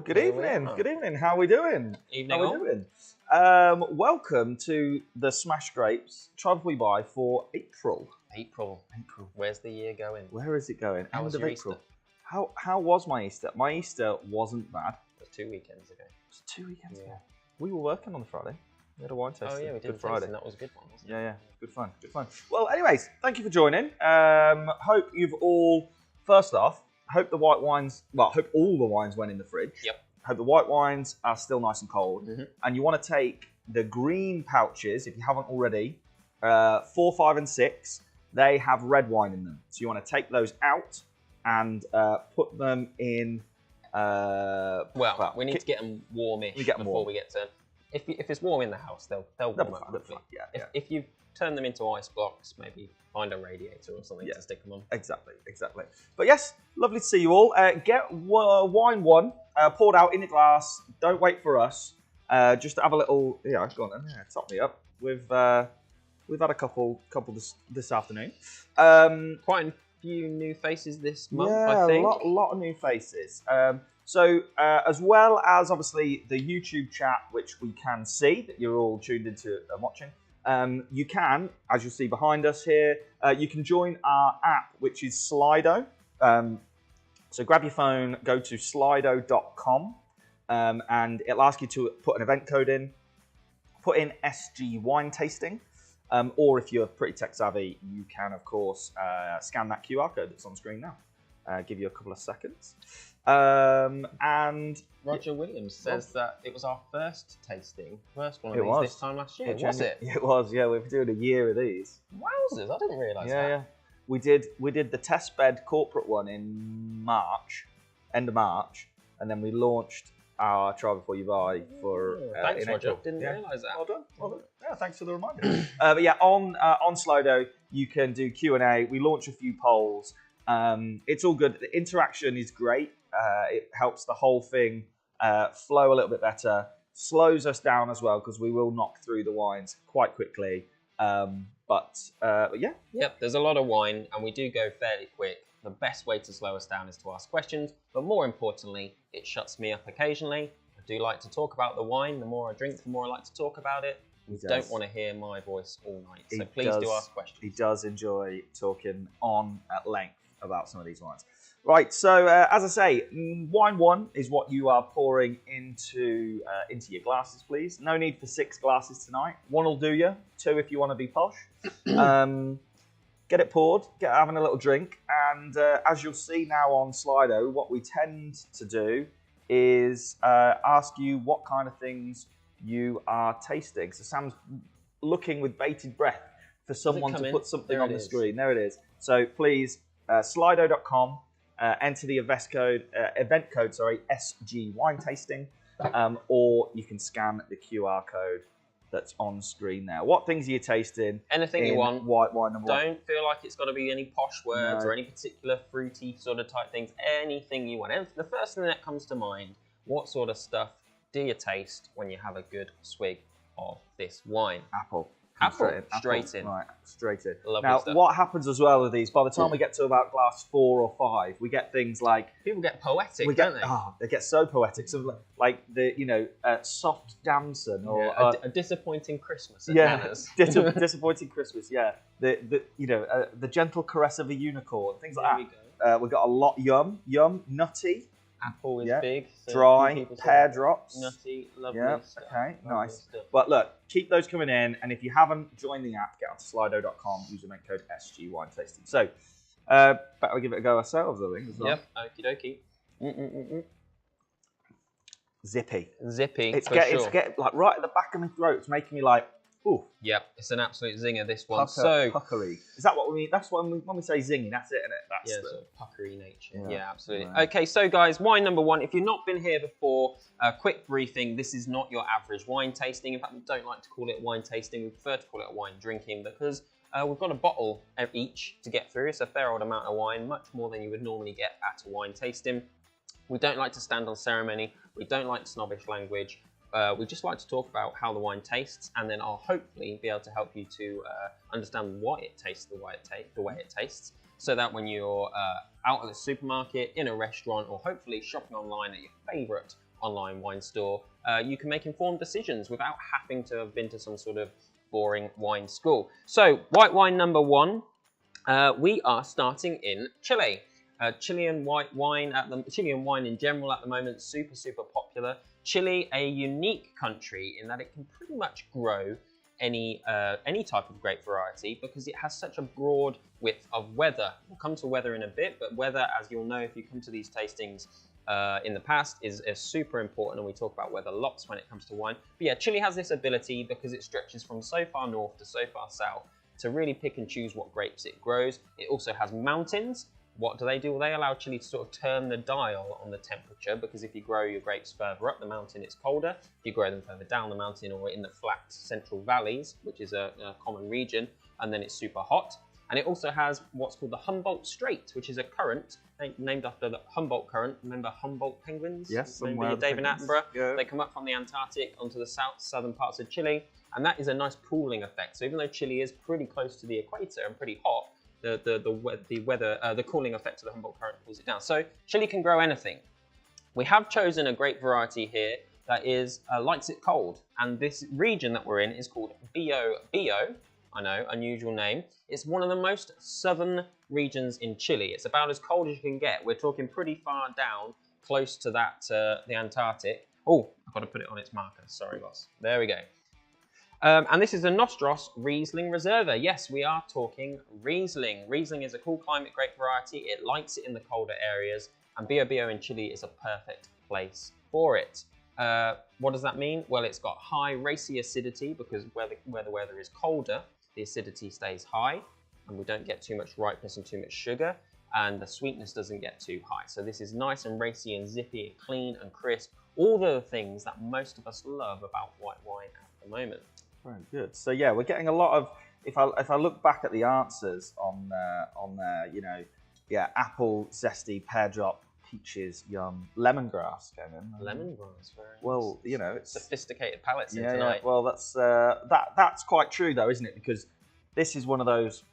good evening. Good evening. How are we doing? Evening. How are we doing? Welcome to the Smash Grapes Try Before You Buy for April. April. Where's the year going? Where is it going? How was your Easter? How was my Easter? My Easter wasn't bad. It was 2 weekends ago. It was 2 weekends ago. We were working on the Friday. We had a wine tasting. Oh yeah, we did Good Friday. That was a good one, wasn't it? Yeah. Good fun. Well, anyways, thank you for joining. Hope you've all, first off, hope all the wines went in the fridge. Yep. Hope the white wines are still nice and cold. Mm-hmm. And you want to take the green pouches, if you haven't already, 4, 5, and 6, they have red wine in them. So you want to take those out and put them in... we need to get them warmish before we get to... If it's warm in the house, they'll warm up quickly. If you turn them into ice blocks, maybe find a radiator or something to stick them on. Exactly. But yes, lovely to see you all. Get wine one poured out in a glass. Don't wait for us. Just have a little. Yeah, go on then. Yeah, top me up. We've had a couple this afternoon. Quite a few new faces this month, I think. Yeah, a lot of new faces. So as well as obviously the YouTube chat, which we can see that you're all tuned into and watching. You can, as you'll see behind us here, you can join our app, which is Slido. So grab your phone, go to slido.com, and it'll ask you to put an event code in. Put in SG Wine Tasting, or if you're pretty tech savvy, you can, of course, scan that QR code that's on screen now. Give you a couple of seconds. And Roger Williams says that it was our first one of these this time last year. Was it? It was, yeah. We've been doing a year of these. Wowzers, I didn't realise that. Yeah. We did the test bed corporate one in March, end of March, and then we launched our Try Before You Buy for thanks, in Roger. April. Didn't realise that. Well done. Yeah, thanks for the reminder. But yeah, on Slido you can do Q&A. We launch a few polls. It's all good. The interaction is great. It helps the whole thing flow a little bit better. Slows us down as well because we will knock through the wines quite quickly. But yeah. Yep, there's a lot of wine and we do go fairly quick. The best way to slow us down is to ask questions, but more importantly, it shuts me up occasionally. I do like to talk about the wine. The more I drink, the more I like to talk about it. We don't want to hear my voice all night, so please do ask questions. He does enjoy talking on at length about some of these wines. Right, so as I say, wine one is what you are pouring into your glasses, please. No need for 6 glasses tonight. 1 will do you. 2 if you want to be posh. Get it poured, having a little drink, and as you'll see now on Slido, what we tend to do is ask you what kind of things you are tasting. So Sam's looking with bated breath for someone to put something on the screen. There it is. So please, slido.com, enter the event code, SG Wine Tasting, or you can scan the QR code that's on screen now. What things are you tasting? Anything you want. White wine and wine. Don't feel like it's got to be any posh words or any particular fruity sort of type things. Anything you want. And the first thing that comes to mind, what sort of stuff do you taste when you have a good swig of this wine? Apple. Straight in. Right, straight in. Lovely now, stuff. what happens as well with these, by the time we get to about glass 4 or 5, we get things like... People get poetic, don't they? Oh, they get so poetic. So like the, soft damson or... a disappointing Christmas at Nana's. Disappointing Christmas, yeah. The gentle caress of a unicorn, things like that. We've got a lot yum, nutty. Apple is big. So dry, pear drops. Nutty, lovely stuff. Okay, lovely nice. Stuff. But look, keep those coming in. And if you haven't joined the app, get onto slido.com, use the event code SG Wine Tasting. So, better give it a go ourselves, I think, as well. Yep, okie dokie. Zippy. It's getting like right at the back of my throat. It's making me like, ooh. Yep, it's an absolute zinger, this one. Puckery. Is that what we mean? That's when we say zingy, that's it, isn't it? That's sort of puckery nature. Yeah, yeah absolutely. Right. Okay, so guys, wine number 1. If you've not been here before, quick briefing. This is not your average wine tasting. In fact, we don't like to call it wine tasting. We prefer to call it wine drinking because we've got a bottle each to get through. It's a fair old amount of wine, much more than you would normally get at a wine tasting. We don't like to stand on ceremony. We don't like snobbish language. We just like to talk about how the wine tastes, and then I'll hopefully be able to help you to understand why it tastes the way it tastes, so that when you're out at the supermarket, in a restaurant, or hopefully shopping online at your favourite online wine store, you can make informed decisions without having to have been to some sort of boring wine school. So, white wine number 1, we are starting in Chile. Chilean white wine, Chilean wine in general at the moment, super, super popular. Chile, a unique country in that it can pretty much grow any type of grape variety because it has such a broad width of weather. We'll come to weather in a bit, but weather, as you'll know if you come to these tastings in the past, is super important, and we talk about weather lots when it comes to wine. But yeah, Chile has this ability because it stretches from so far north to so far south to really pick and choose what grapes it grows. It also has mountains. What do? They allow Chile to sort of turn the dial on the temperature, because if you grow your grapes further up the mountain, it's colder. If you grow them further down the mountain or in the flat central valleys, which is a common region, and then it's super hot. And it also has what's called the Humboldt Strait, which is a current named after the Humboldt Current. Remember Humboldt penguins? Yes, Maybe David Attenborough. Yeah. They come up from the Antarctic onto the southern parts of Chile, and that is a nice cooling effect. So even though Chile is pretty close to the equator and pretty hot, the cooling effect of the Humboldt Current cools it down. So Chile can grow anything. We have chosen a grape variety here that likes it cold, and this region that we're in is called Biobío. I know, unusual name. It's one of the most southern regions in Chile. It's about as cold as you can get. We're talking pretty far down, close to that the Antarctic. Oh, I've got to put it on its marker. Sorry, boss. There we go. And this is a Nostros Riesling Reserva. Yes, we are talking Riesling. Riesling is a cool climate grape variety. It likes it in the colder areas, and Biobío in Chile is a perfect place for it. What does that mean? Well, it's got high racy acidity because where the weather is colder, the acidity stays high, and we don't get too much ripeness and too much sugar, and the sweetness doesn't get too high. So this is nice and racy and zippy, clean and crisp. All the things that most of us love about white wine at the moment. Very good. So yeah, we're getting a lot of. If I look back at the answers on there, you know, yeah, apple, zesty, pear drop, peaches, yum, lemongrass came in. Lemongrass, very nice. Well, you know, it's sophisticated palates in tonight. Yeah. Well, that's quite true though, isn't it? Because this is one of those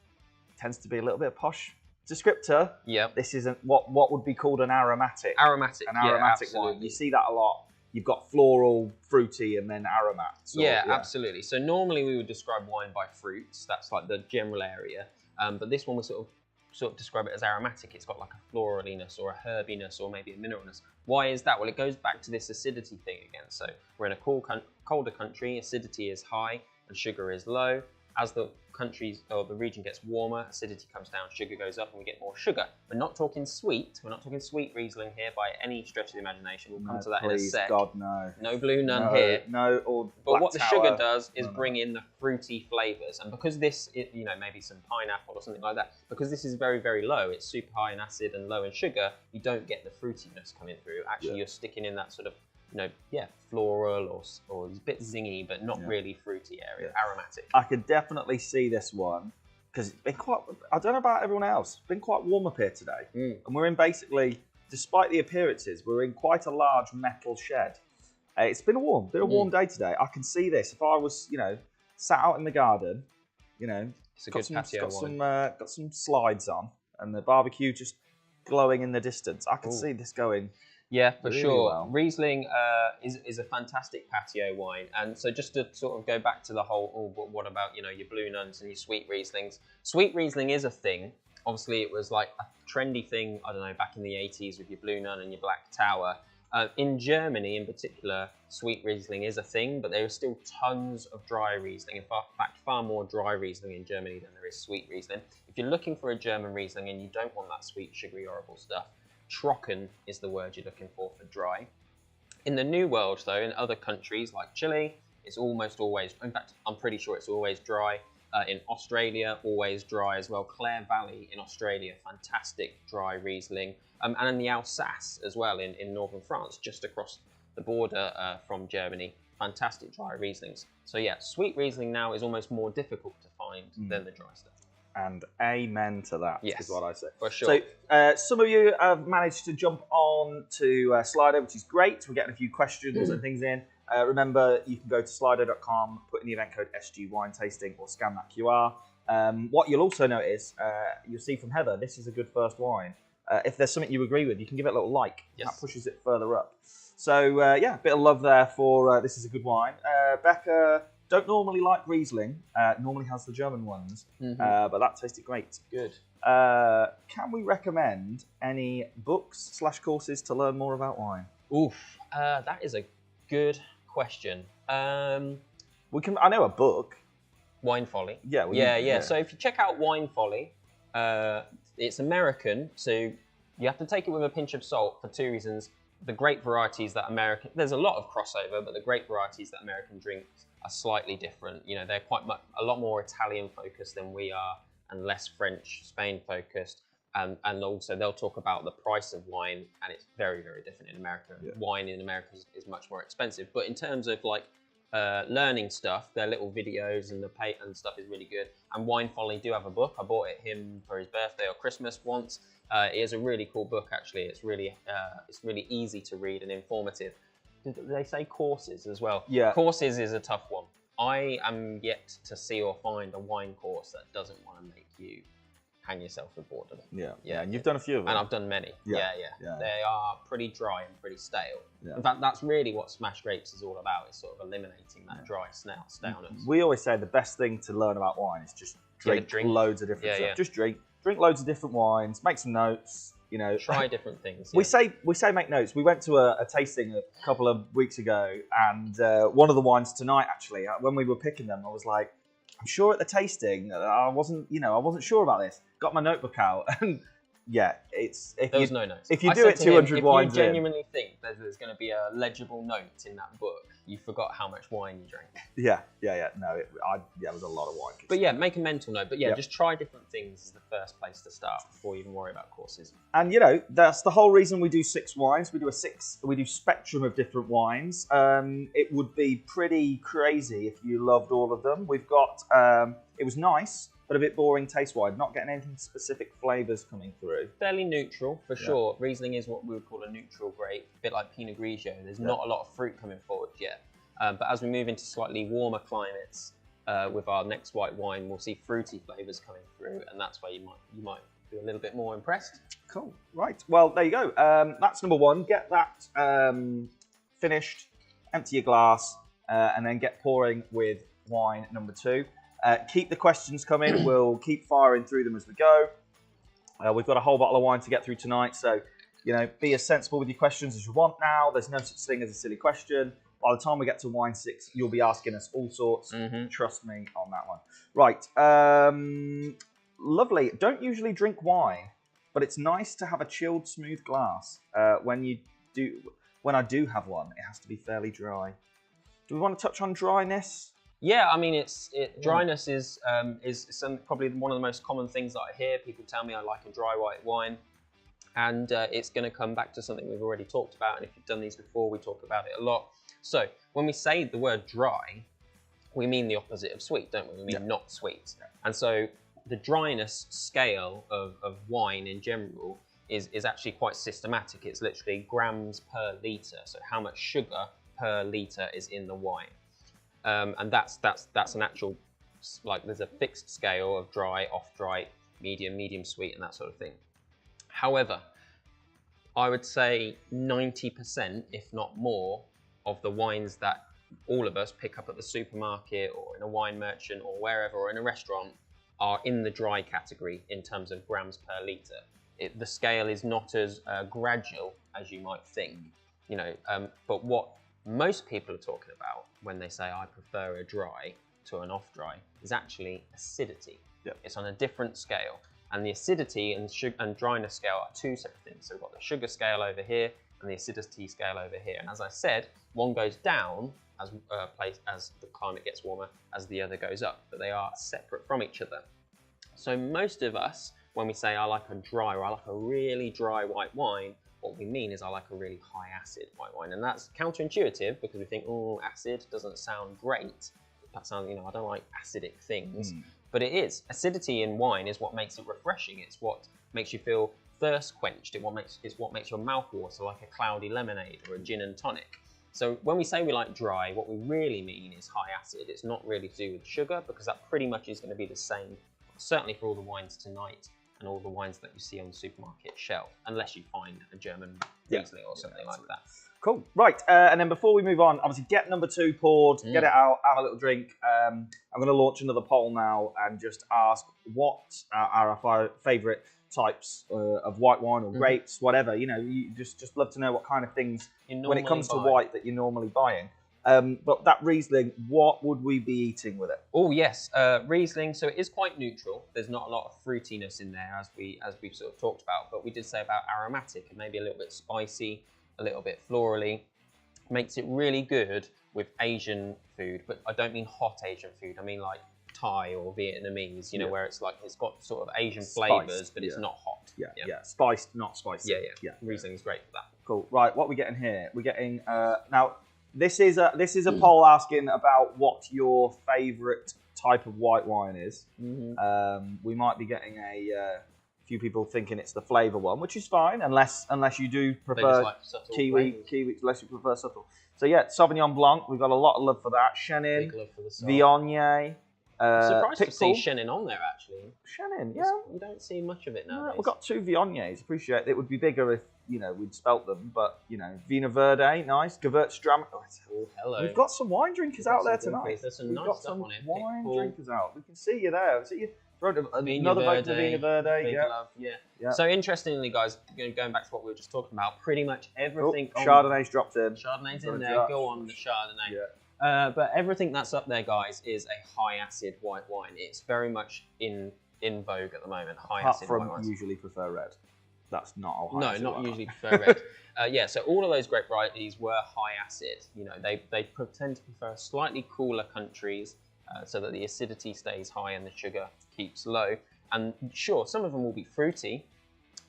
tends to be a little bit posh descriptor. Yeah. This isn't what would be called an aromatic. Aromatic. An aromatic wine. You see that a lot. You've got floral, fruity, and then aromat. Yeah, absolutely. So normally we would describe wine by fruits. That's like the general area. But this one we sort of describe it as aromatic. It's got like a floraliness or a herbiness or maybe a mineralness. Why is that? Well, it goes back to this acidity thing again. So we're in a colder country. Acidity is high and sugar is low. As the countries or the region gets warmer, acidity comes down, sugar goes up, and we get more sugar. We're not talking sweet. We're not talking sweet Riesling here by any stretch of the imagination. We'll come to that in a sec. God, no. No Blue Nun here. No, or But what the sugar does is bring in the fruity flavours. And because this, you know, maybe some pineapple or something like that, because this is very, very low, it's super high in acid and low in sugar, you don't get the fruitiness coming through. Actually, you're sticking in that sort of, you know, floral or a bit zingy, but not really fruity area, aromatic. I could definitely see this one because it's been quite, I don't know about everyone else, it's been quite warm up here today. And we're in basically, despite the appearances, we're in quite a large metal shed. It's been a warm day today. I can see this. If I was, you know, sat out in the garden, you know, it's a good patio wine. Got some slides on and the barbecue just glowing in the distance. I could see this going. Yeah, for really sure. Well. Riesling is a fantastic patio wine. And so just to sort of go back to the whole, but what about, you know, your Blue Nuns and your sweet Rieslings? Sweet Riesling is a thing. Obviously, it was like a trendy thing, I don't know, back in the 80s with your Blue Nun and your Black Tower. In Germany, in particular, sweet Riesling is a thing, but there are still tons of dry Riesling. In fact, far more dry Riesling in Germany than there is sweet Riesling. If you're looking for a German Riesling and you don't want that sweet, sugary, horrible stuff, Trocken is the word you're looking for dry. In the New World, though, in other countries like Chile, it's almost always, in fact, I'm pretty sure it's always dry. In Australia, always dry as well. Clare Valley in Australia, fantastic dry Riesling. And in the Alsace as well in northern France, just across the border from Germany, fantastic dry Rieslings. So yeah, sweet Riesling now is almost more difficult to find than the dry stuff. And amen to that, is what I say. For sure. So some of you have managed to jump on to Slido, which is great. We're getting a few questions and things in. Remember, you can go to slido.com, put in the event code SG Wine Tasting, or scan that QR. What you'll also notice, you'll see from Heather, this is a good first wine. if there's something you agree with, you can give it a little like. Yes. That pushes it further up. So yeah, a bit of love there for this is a good wine. Becca don't normally like Riesling. Normally has the German ones, but that tasted great. Good. Can we recommend any books/courses to learn more about wine? Oof, that is a good question. We can. I know a book. Wine Folly. Yeah. Yeah. So if you check out Wine Folly, it's American, so you have to take it with a pinch of salt for two reasons. The grape varieties that there's a lot of crossover, but the grape varieties that American drink are slightly different. You know, they're a lot more Italian focused than we are, and less French, Spain focused. And also they'll talk about the price of wine, and it's very, very different in America. Yeah. Wine in America is much more expensive. But in terms of like learning stuff, their little videos and the pay and stuff is really good. And Wine Folly do have a book. I bought it him for his birthday or Christmas once. It is a really cool book, actually. It's really easy to read and informative. Did they say courses as well? Yeah. Courses is a tough one. I am yet to see or find a wine course that doesn't want to make you hang yourself with boredom. Yeah. And you've done a few of them. And I've done many. Yeah. They are pretty dry and pretty stale. Yeah. In fact, that's really what Smash Grapes is all about. It's sort of eliminating that dry staleness. We always say the best thing to learn about wine is just drink loads of different stuff. Yeah. Just drink loads of different wines, make some notes, you know. Try different things. We say make notes. We went to a tasting a couple of weeks ago, and one of the wines tonight, actually, when we were picking them, I was like, I'm sure at the tasting, I wasn't sure about this. Got my notebook out, and yeah, there was no notes. If you do it 200 wines, if you genuinely think there's going to be a legible note in that book, you forgot how much wine you drank. Yeah. No, it was a lot of wine. But yeah, make a mental note. But yeah, just try different things is the first place to start before you even worry about courses. And you know, that's the whole reason we do 6 wines. We do spectrum of different wines. It would be pretty crazy if you loved all of them. We've got it was nice, but a bit boring taste-wise, not getting anything specific flavours coming through. Fairly neutral, for sure. Riesling is what we would call a neutral grape, a bit like Pinot Grigio. There's not a lot of fruit coming forward yet. But as we move into slightly warmer climates, with our next white wine, we'll see fruity flavours coming through, and that's where you might be a little bit more impressed. Cool. Right. Well, there you go. That's number 1. Get that finished, empty your glass, and then get pouring with wine number 2. Keep the questions coming. We'll keep firing through them as we go. We've got a whole bottle of wine to get through tonight, so you know, be as sensible with your questions as you want now. There's no such thing as a silly question. By the time we get to wine 6, you'll be asking us all sorts. Trust me on that one. Right. Lovely. Don't usually drink wine, but it's nice to have a chilled, smooth glass. When I do have one, it has to be fairly dry. Do we want to touch on dryness? Yeah, I mean, dryness is probably one of the most common things that I hear. People tell me I like a dry white wine, and it's going to come back to something we've already talked about. And if you've done these before, we talk about it a lot. So when we say the word dry, we mean the opposite of sweet, don't we? We mean not sweet. Yeah. And so the dryness scale of wine in general is actually quite systematic. It's literally grams per litre. So how much sugar per litre is in the wine. And that's an actual, like, there's a fixed scale of dry, off dry, medium sweet, and that sort of thing. However, I would say 90%, if not more, of the wines that all of us pick up at the supermarket or in a wine merchant or wherever or in a restaurant are in the dry category in terms of grams per litre. The scale is not as gradual as you might think, you know, but what most people are talking about when they say I prefer a dry to an off-dry is actually acidity. Yep. It's on a different scale. And the acidity and dryness scale are 2 separate things. So we've got the sugar scale over here and the acidity scale over here. And as I said, one goes down as the climate gets warmer, as the other goes up, but they are separate from each other. So most of us, when we say I like a dry or I like a really dry white wine, what we mean is I like a really high acid white wine. And that's counterintuitive because we think, oh, acid doesn't sound great. That sounds, you know, I don't like acidic things. But it is. Acidity in wine is what makes it refreshing. It's what makes you feel thirst quenched. It's what makes your mouth water like a cloudy lemonade or a gin and tonic. So when we say we like dry, what we really mean is high acid. It's not really to do with sugar because that pretty much is going to be the same, certainly for all the wines tonight and all the wines that you see on the supermarket shelf, unless you find a German Yeah. Riesling or something like that. Cool. Right, and then before we move on, obviously get number 2 poured, get it out, have a little drink. I'm going to launch another poll now and just ask what are our favourite types of white wine or grapes, whatever. You know, you just love to know what kind of things when it comes to white that you're normally buying. But that Riesling, what would we be eating with it? Oh yes, Riesling. So it is quite neutral. There's not a lot of fruitiness in there, as we've sort of talked about. But we did say about aromatic and maybe a little bit spicy, a little bit florally. Makes it really good with Asian food, but I don't mean hot Asian food. I mean like Thai or Vietnamese. You know, where it's like it's got sort of Asian flavors, but it's not hot. Yeah. Spiced, not spicy. Yeah. Riesling is great for that. Cool. Right, what are we getting here? We're getting now. This is a poll asking about what your favourite type of white wine is. We might be getting a few people thinking it's the flavour one, which is fine, unless you do prefer like kiwi, unless you prefer subtle. So yeah, Sauvignon Blanc. We've got a lot of love for that. Chenin, Viognier. Surprised to Picpoul. see Chenin on there actually. Chenin, yeah. You don't see much of it nowadays. We've got 2 Viogniers. Appreciate it. It would be bigger if we'd spelt them, but Vina Verde, nice. Gewürztraminer. Oh, hello. We've got some wine drinkers out there tonight. There's some We've nice got stuff some on it. wine Picpoul. drinkers out. We can see you there. See you. Vina Another vote for Verde, Vina Verde. Big Yeah. love, yeah. Yeah. So interestingly, guys, going back to what we were just talking about, pretty much everything. Chardonnay's dropped in. Chardonnay's Got in a there. jar. Go on the Chardonnay. Yeah. But everything that's up there, guys, is a high acid white wine. It's very much in vogue at the moment. High Apart acid from white wines. usually prefer red. That's not a high No, acid not white usually prefer red. Yeah, so all of those grape varieties were high acid. They tend to prefer slightly cooler countries so that the acidity stays high and the sugar keeps low. And sure, some of them will be fruity,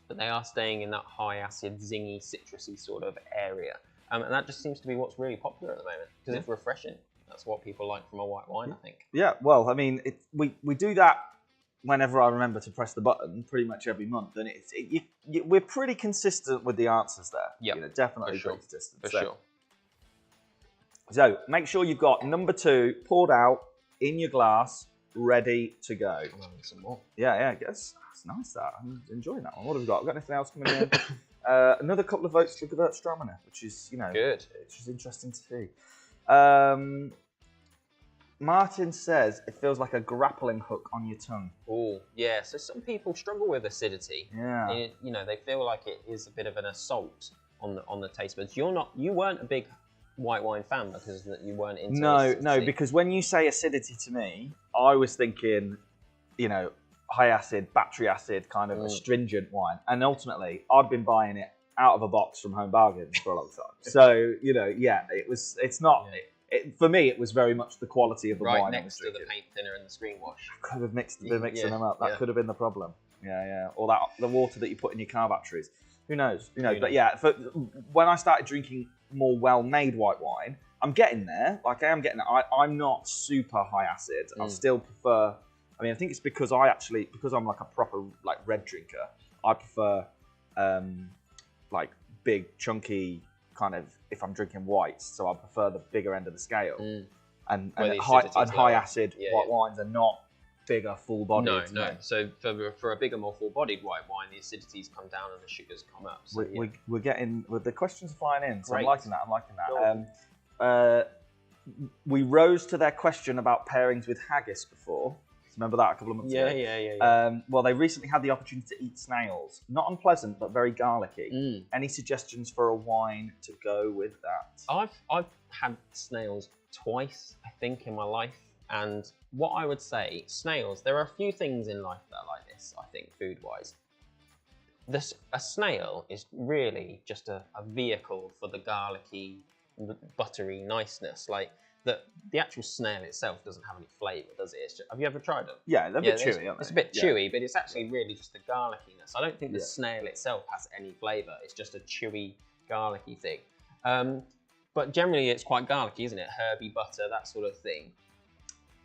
but they are staying in that high acid, zingy, citrusy sort of area. And that just seems to be what's really popular at the moment because it's refreshing. That's what people like from a white wine, I think. Yeah, well, I mean, we do that whenever I remember to press the button, pretty much every month, and we're pretty consistent with the answers there. Yeah, definitely for sure. pretty consistent. For sure. So make sure you've got number 2 poured out in your glass, ready to go. I'm having some more. Yeah, I guess that's nice. That I'm enjoying that one. What have we got? Got anything else coming in? Another couple of votes for Gewürztraminer, which is good. Which is interesting to see. Martin says it feels like a grappling hook on your tongue. Oh, yeah. So some people struggle with acidity. Yeah. They feel like it is a bit of an assault on the taste buds. You weren't a big white wine fan because you weren't into acidity. No, because when you say acidity to me, I was thinking, high acid, battery acid, kind of astringent wine. And ultimately, I've been buying it out of a box from Home Bargains for a long time. So, it's not... Yeah. For me, it was very much the quality of the wine. Right next to the paint thinner and the screen wash. Could have been mixing them up. That could have been the problem. Yeah. Or the water that you put in your car batteries. Who knows? But yeah, when I started drinking more well-made white wine, I'm getting there. Like I am getting there. I'm not super high acid. I still prefer. I mean, I think it's because I'm like a proper red drinker. I prefer like big chunky kind of if I'm drinking whites. So I prefer the bigger end of the scale. And high acid white wines are not bigger, full-bodied. No. So for a bigger, more full-bodied white wine, the acidities come down and the sugars come up. So we're getting the questions flying in. So Great. I'm liking that. We rose to their question about pairings with haggis before. Remember that a couple of months ago? Yeah. Well, they recently had the opportunity to eat snails. Not unpleasant, but very garlicky. Any suggestions for a wine to go with that? I've had snails twice, I think, in my life. And what I would say, snails, there are a few things in life that are like this, I think, food-wise. A snail is really just a vehicle for the garlicky, buttery niceness. Like, the actual snail itself doesn't have any flavour, does it? Have you ever tried them? Yeah, they're a bit chewy, aren't they? It's a bit chewy, but it's actually really just the garlickiness. I don't think the snail itself has any flavour. It's just a chewy, garlicky thing. But generally, it's quite garlicky, isn't it? Herby butter, that sort of thing.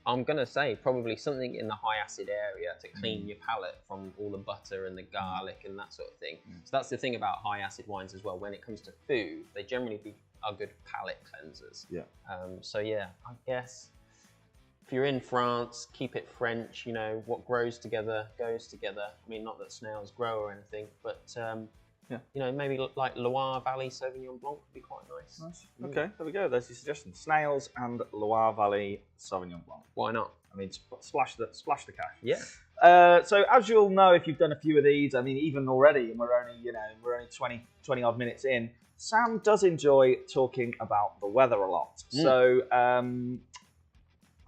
I'm going to say probably something in the high acid area to clean your palate from all the butter and the garlic and that sort of thing. So that's the thing about high acid wines as well. When it comes to food, they generally are good palate cleansers. Yeah. So yeah, I guess if you're in France, keep it French. You know, what grows together goes together. I mean, not that snails grow or anything, but Yeah. you know, maybe like Loire Valley Sauvignon Blanc would be quite nice. Nice. Okay, there we go. There's your suggestions. Snails and Loire Valley Sauvignon Blanc. Why not? I mean, splash the cash. Yeah. So as you'll know, if you've done a few of these, I mean, even already, and we're only 20 odd minutes in. Sam does enjoy talking about the weather a lot. So I'm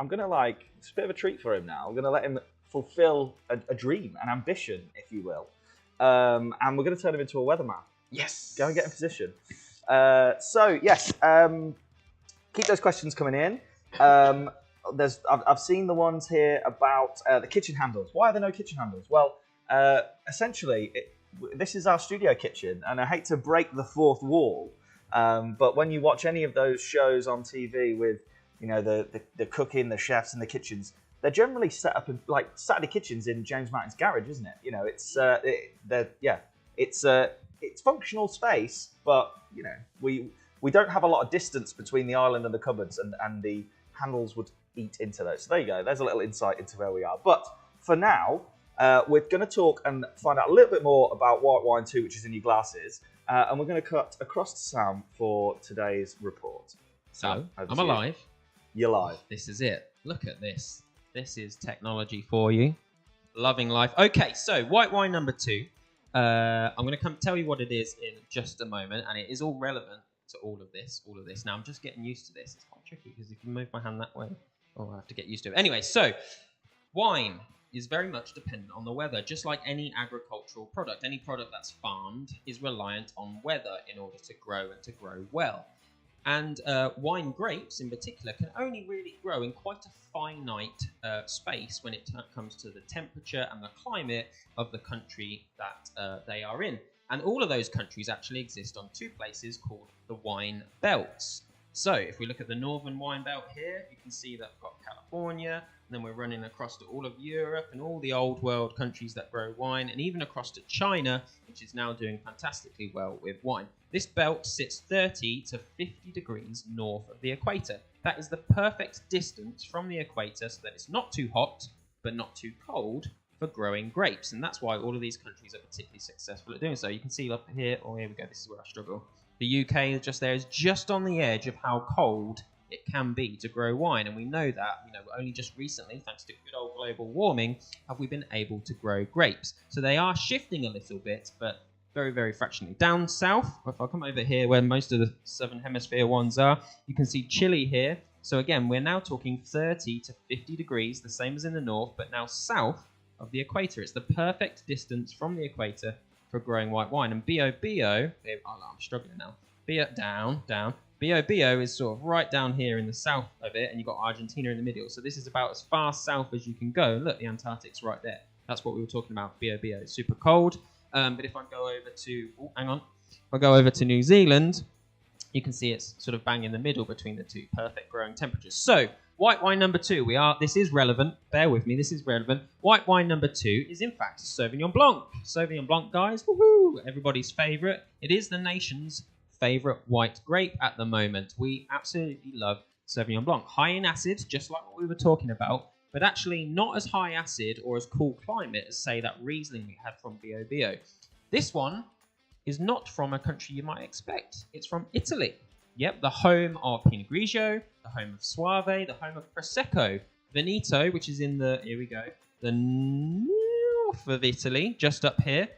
gonna it's a bit of a treat for him now. I'm gonna let him fulfill a dream, an ambition, if you will. And we're going to turn him into a weatherman. Yes. Go and get in position. So yes, keep those questions coming in. I've seen the ones here about the kitchen handles. Why are there no kitchen handles? Well, essentially, this is our studio kitchen, and I hate to break the fourth wall, but when you watch any of those shows on TV with, you know, the cooking, the chefs, and the kitchens, they're generally set up in like Saturday kitchens in James Martin's garage, isn't it? You know, it's functional space, but you know, we don't have a lot of distance between the island and the cupboards, and the handles would eat into those. So there you go. There's a little insight into where we are. But for now, we're going to talk and find out a little bit more about White Wine 2, which is in your glasses, and we're going to cut across to Sam for today's report. So I'm alive. You're live. This is it. Look at this. This is technology for you. Loving life. Okay, so white wine number 2. I'm going to come tell you what it is in just a moment, and it is all relevant to all of this. Now, I'm just getting used to this. It's quite tricky because if you move my hand that way, I have to get used to it. Anyway, so wine is very much dependent on the weather, just like any agricultural product. Any product that's farmed is reliant on weather in order to grow and to grow well. And wine grapes, in particular, can only really grow in quite a finite space when it comes to the temperature and the climate of the country that they are in. And all of those countries actually exist on 2 places called the wine belts. So if we look at the northern wine belt here, you can see that we've got California, and then we're running across to all of Europe and all the old world countries that grow wine, and even across to China, which is now doing fantastically well with wine. This belt sits 30 to 50 degrees north of the equator. That is the perfect distance from the equator so that it's not too hot, but not too cold for growing grapes. And that's why all of these countries are particularly successful at doing so. You can see up here, oh, here we go, this is where I struggle. The UK just there is just on the edge of how cold it can be to grow wine, and we know that, you know, only just recently, thanks to good old global warming, have we been able to grow grapes. So they are shifting a little bit, but very, very fractionally. Down south, if I come over here where most of the southern hemisphere ones are, you can see Chile here. So again, we're now talking 30 to 50 degrees, the same as in the north, but now south of the equator. It's the perfect distance from the equator for growing white wine. And Biobío, I'm struggling now. Down. Biobío is sort of right down here in the south of it, and you've got Argentina in the middle. So this is about as far south as you can go. Look, the Antarctic's right there. That's what we were talking about. Biobío. It's super cold. But if I go over to, if I go over to New Zealand, you can see it's sort of bang in the middle between the 2 perfect growing temperatures. So white wine number 2, this is relevant. Bear with me, this is relevant. White wine number 2 is in fact Sauvignon Blanc. Sauvignon Blanc, guys, woohoo! Everybody's favourite. It is the nation's favourite white grape at the moment. We absolutely love Sauvignon Blanc. High in acid, just like what we were talking about, but actually not as high acid or as cool climate as, say, that Riesling we had from Biobío. This one is not from a country you might expect. It's from Italy. Yep, the home of Pinot Grigio, the home of Soave, the home of Prosecco. Veneto, which is in the, here we go, the north of Italy, just up here.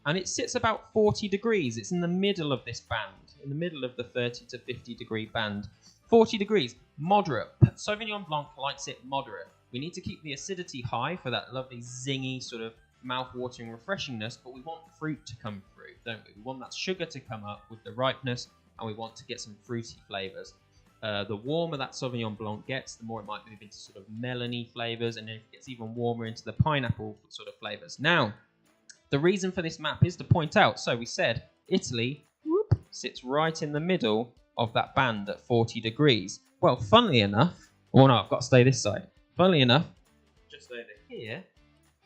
And it sits about 40 degrees. It's in the middle of this band, in the middle of the 30 to 50 degree band. 40 degrees, moderate. Sauvignon Blanc likes it moderate. We need to keep the acidity high for that lovely zingy sort of mouth-watering refreshingness, but we want fruit to come through, don't we? We want that sugar to come up with the ripeness, and we want to get some fruity flavours. The warmer that Sauvignon Blanc gets, the more it might move into sort of melony flavours, and then it gets even warmer into the pineapple sort of flavours. Now, the reason for this map is to point out, so we said Italy sits right in the middle of that band at 40 degrees. Well, funnily enough, oh no, I've got to stay this side. Funnily enough, just over here,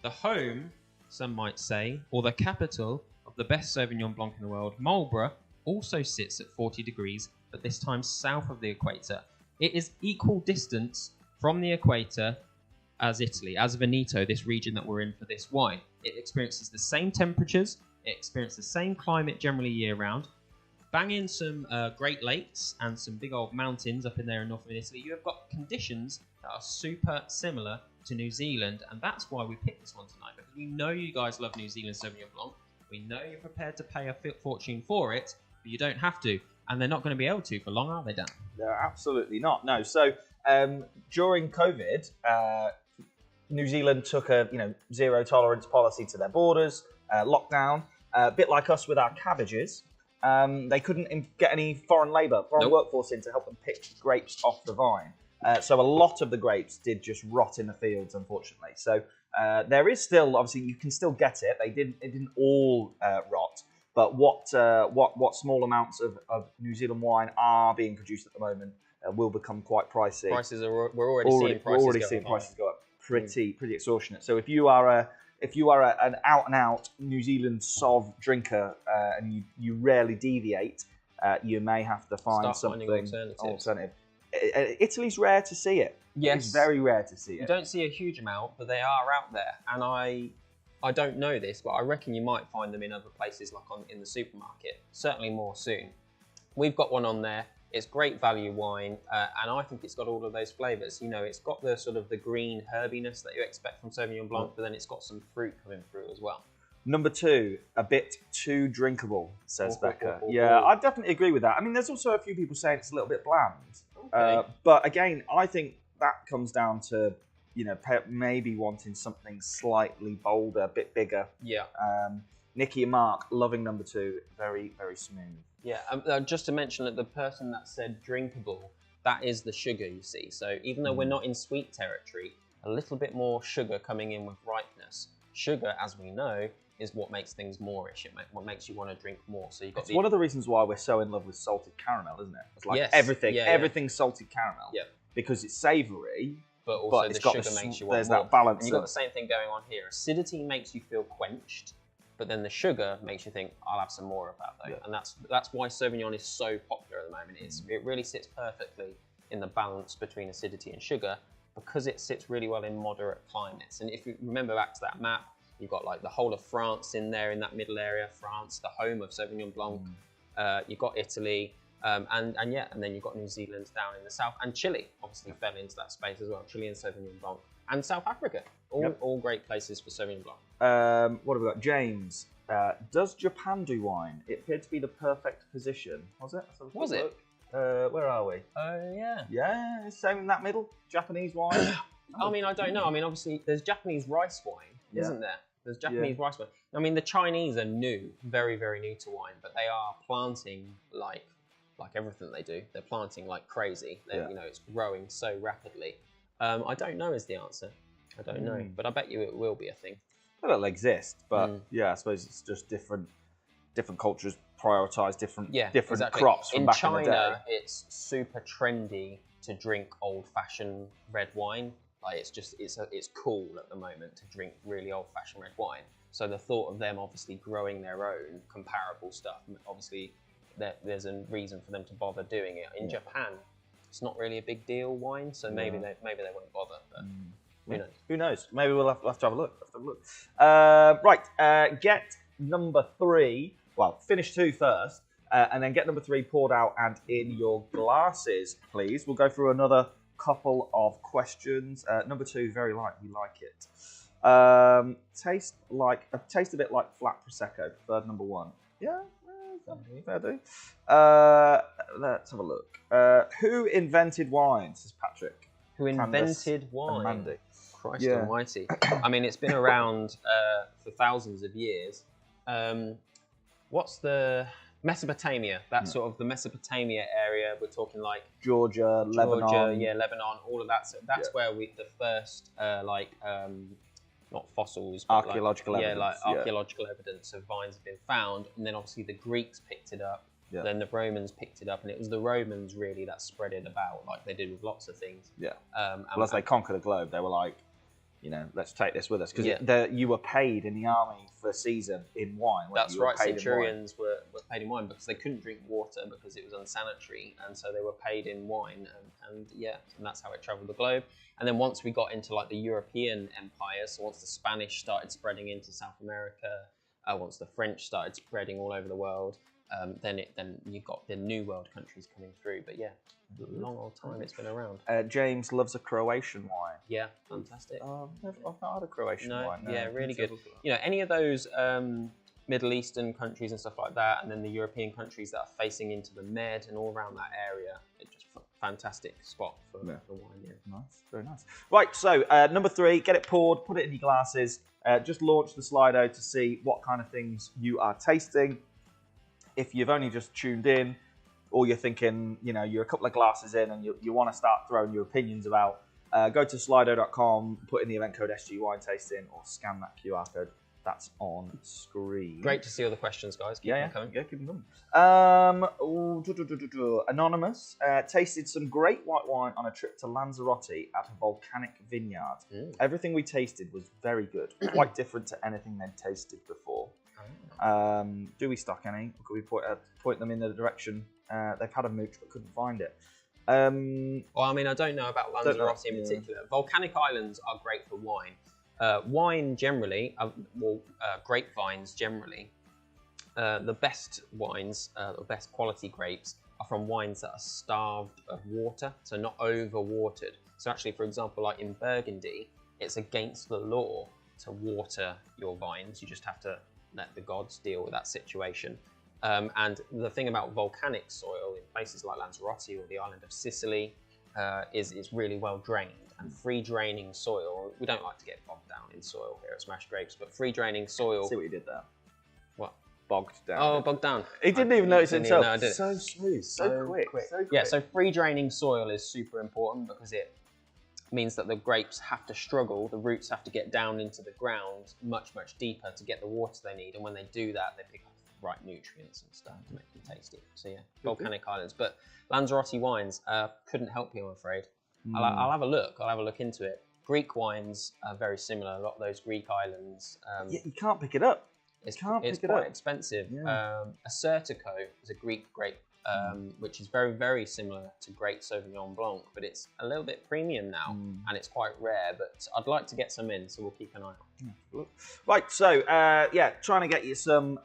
the home, some might say, or the capital of the best Sauvignon Blanc in the world, Marlborough, also sits at 40 degrees, but this time south of the equator. It is equal distance from the equator as Italy, as Veneto, this region that we're in for this wine. It experiences the same temperatures, it experiences the same climate generally year round. Bang in some Great Lakes and some big old mountains up in there in northern Italy. You have got conditions that are super similar to New Zealand, and that's why we picked this one tonight, because we know you guys love New Zealand Sauvignon Blanc. We know you're prepared to pay a fortune for it, but you don't have to, and they're not going to be able to for long, are they, Dan? They're absolutely not. No. So during COVID, New Zealand took a zero tolerance policy to their borders, lockdown. A bit like us with our cabbages. They couldn't get any foreign workforce in to help them pick grapes off the vine. So a lot of the grapes did just rot in the fields, unfortunately. So there is still, obviously, you can still get it. It didn't all rot, but what small amounts of New Zealand wine are being produced at the moment will become quite pricey. We're already seeing prices go up pretty extortionate. So if you are an out and out New Zealand Sauv drinker and you rarely deviate, you may have to find something alternative. Italy's rare to see it. Yes, it's very rare to see it. You don't see a huge amount, but they are out there. And I don't know this, but I reckon you might find them in other places, like in the supermarket. Certainly more soon. We've got one on there. It's great value wine, and I think it's got all of those flavours. It's got the sort of the green herbiness that you expect from Sauvignon Blanc, but then it's got some fruit coming through as well. Number 2, a bit too drinkable, says Becca. Yeah, I definitely agree with that. I mean, there's also a few people saying it's a little bit bland. Okay. But again, I think that comes down to, maybe wanting something slightly bolder, a bit bigger. Yeah. Nikki and Mark, loving number 2, very, very smooth. Yeah, just to mention that the person that said drinkable, that is the sugar, you see. So even though we're not in sweet territory, a little bit more sugar coming in with ripeness. Sugar, as we know, is what makes things moreish. What makes you want to drink more. So it's one of the reasons why we're so in love with salted caramel, isn't it? It's like everything's salted caramel. Yeah. Because it's savoury, but also the sugar makes you want more. There's that balance. And you've got the same thing going on here. Acidity makes you feel quenched, but then the sugar makes you think, I'll have some more of that though. Yeah. And that's why Sauvignon is so popular at the moment. It really sits perfectly in the balance between acidity and sugar, because it sits really well in moderate climates. And if you remember back to that map, you've got like the whole of France in there in that middle area. France, the home of Sauvignon Blanc. You've got Italy, and then you've got New Zealand down in the south, and Chile obviously fell into that space as well. Chile and Sauvignon Blanc, and South Africa, all great places for Sauvignon Blanc. What have we got? James, does Japan do wine? It appeared to be the perfect position. Was it? Was it? Where are we? Yeah. Yeah, same in that middle. Japanese wine. I mean, I don't know. I mean, obviously, there's Japanese rice wine, isn't there? There's Japanese rice wine. I mean, the Chinese are new, very, very new to wine, but they are planting like everything they do. They're planting like crazy. It's growing so rapidly. I don't know is the answer. I don't know, but I bet you it will be a thing. Well, it'll exist, but yeah, I suppose it's just different cultures prioritise different crops from back in the day. In China, it's super trendy to drink old-fashioned red wine. Like it's cool at the moment to drink really old-fashioned red wine. So the thought of them obviously growing their own comparable stuff, obviously there's a reason for them to bother doing it. In Japan, it's not really a big deal wine, so maybe they won't bother. But who knows? Who knows? Maybe we'll have to have a look. Right, get number 3. Well, finish 2 first, and then get number 3 poured out and in your glasses, please. We'll go through another couple of questions. Number 2, very light. We like it. Taste a bit like flat prosecco. Preferred number 1. Yeah, fair do. Let's have a look. Who invented wine? Says Patrick. Who invented wine? Mandy. Christ almighty. I mean, it's been around for thousands of years. What's the Mesopotamia? That's sort of the Mesopotamia area. We're talking like Georgia, Lebanon. Yeah, Lebanon, all of that. So that's where the first not fossils, but archaeological evidence. Archaeological evidence of vines have been found, and then obviously the Greeks picked it up. Yeah. Then the Romans picked it up, and it was the Romans really that spread it about, like they did with lots of things. Yeah. As they conquered the globe, they were like, you know, let's take this with us because Yeah. you were paid in the army for a season in wine. weren't That's you? You were right. paid in wine. Centurions were paid in wine because they couldn't drink water because it was unsanitary, and so they were paid in wine. And that's how it travelled the globe. And then once we got into like the European empire, so once the Spanish started spreading into South America, once the French started spreading all over the world, then you got the New World countries coming through. But yeah, long old time it's been around. James loves a Croatian wine. Yeah, fantastic. I've not had a Croatian wine. No, Yeah, really good. You know, any of those Middle Eastern countries and stuff like that, and then the European countries that are facing into the Med and all around that area, it's just a fantastic spot for wine. Yeah, nice, very nice. Right, so number 3, get it poured, put it in your glasses. Just launch the Slido to see what kind of things you are tasting. If you've only just tuned in, or you're thinking, you know, you're a couple of glasses in and you want to start throwing your opinions about, go to slido.com, put in the event code SG Wine Tasting, or scan that QR code that's on screen. Great to see all the questions, guys. Keep them coming. Yeah, keep them coming. Anonymous tasted some great white wine on a trip to Lanzarote at a volcanic vineyard. Everything we tasted was very good, quite different to anything they'd tasted before. Do we stock any? Or could we point them in the direction? They've had a mooch but couldn't find it. Well, I mean, I don't know about Lanzarote in particular. Volcanic islands are great for wine. Wine generally, grapevines generally, the best wines, the best quality grapes are from wines that are starved of water, so not overwatered. So actually, for example, like in Burgundy, it's against the law to water your vines. You just have to let the gods deal with that situation. And the thing about volcanic soil in places like Lanzarote or the island of Sicily is really well drained, and free draining soil. We don't like to get bogged down in soil here at Smash Grapes, but free draining soil. See what you did there? What? Bogged down. Oh, bogged down. He didn't even notice himself. No, I did. So smooth, so quick. Yeah, so free draining soil is super important because it means that the grapes have to struggle, the roots have to get down into the ground much deeper to get the water they need, and when they do that, they pick up the right nutrients and stuff to make them tasty. So yeah, volcanic islands. But Lanzarote wines couldn't help you, I'm afraid. I'll have a look. I'll have a look into it. Greek wines are very similar. A lot of those Greek islands. Yeah, you can't pick it up. It's quite expensive. Yeah. Acertico is a Greek grape, which is very similar to Great Sauvignon Blanc, but it's a little bit premium now, and it's quite rare. But I'd like to get some in, so we'll keep an eye on. Right, so trying to get you some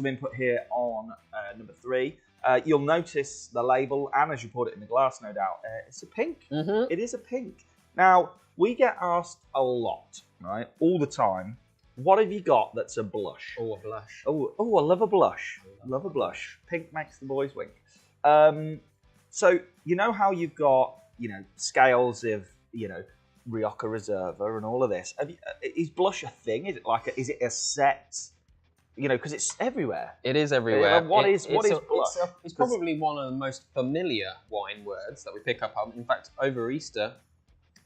input here on number 3. You'll notice the label, and as you put it in the glass, no doubt, it's a pink. It is a pink. Now, we get asked a lot, right, all the time, what have you got that's a blush? Oh, a blush. Oh, I love a blush. Love a blush. Pink makes the boys wink. So, you know how you've got, scales of, Rioja Reserva and all of this. Is blush a thing? Is it a set? Because it's everywhere. It is everywhere. What is blush? It's probably one of the most familiar wine words that we pick up on. In fact, over Easter,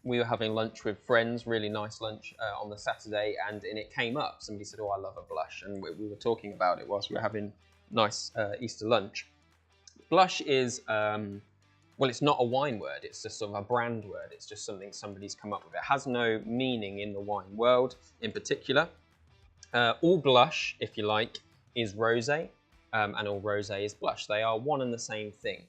we were having lunch with friends, really nice lunch on the Saturday, and it came up. Somebody said, "Oh, I love a blush," and we were talking about it whilst we were having nice Easter lunch. Blush is, it's not a wine word. It's just sort of a brand word. It's just something somebody's come up with. It has no meaning in the wine world in particular. All blush, if you like, is rosé, and all rosé is blush. They are one and the same thing.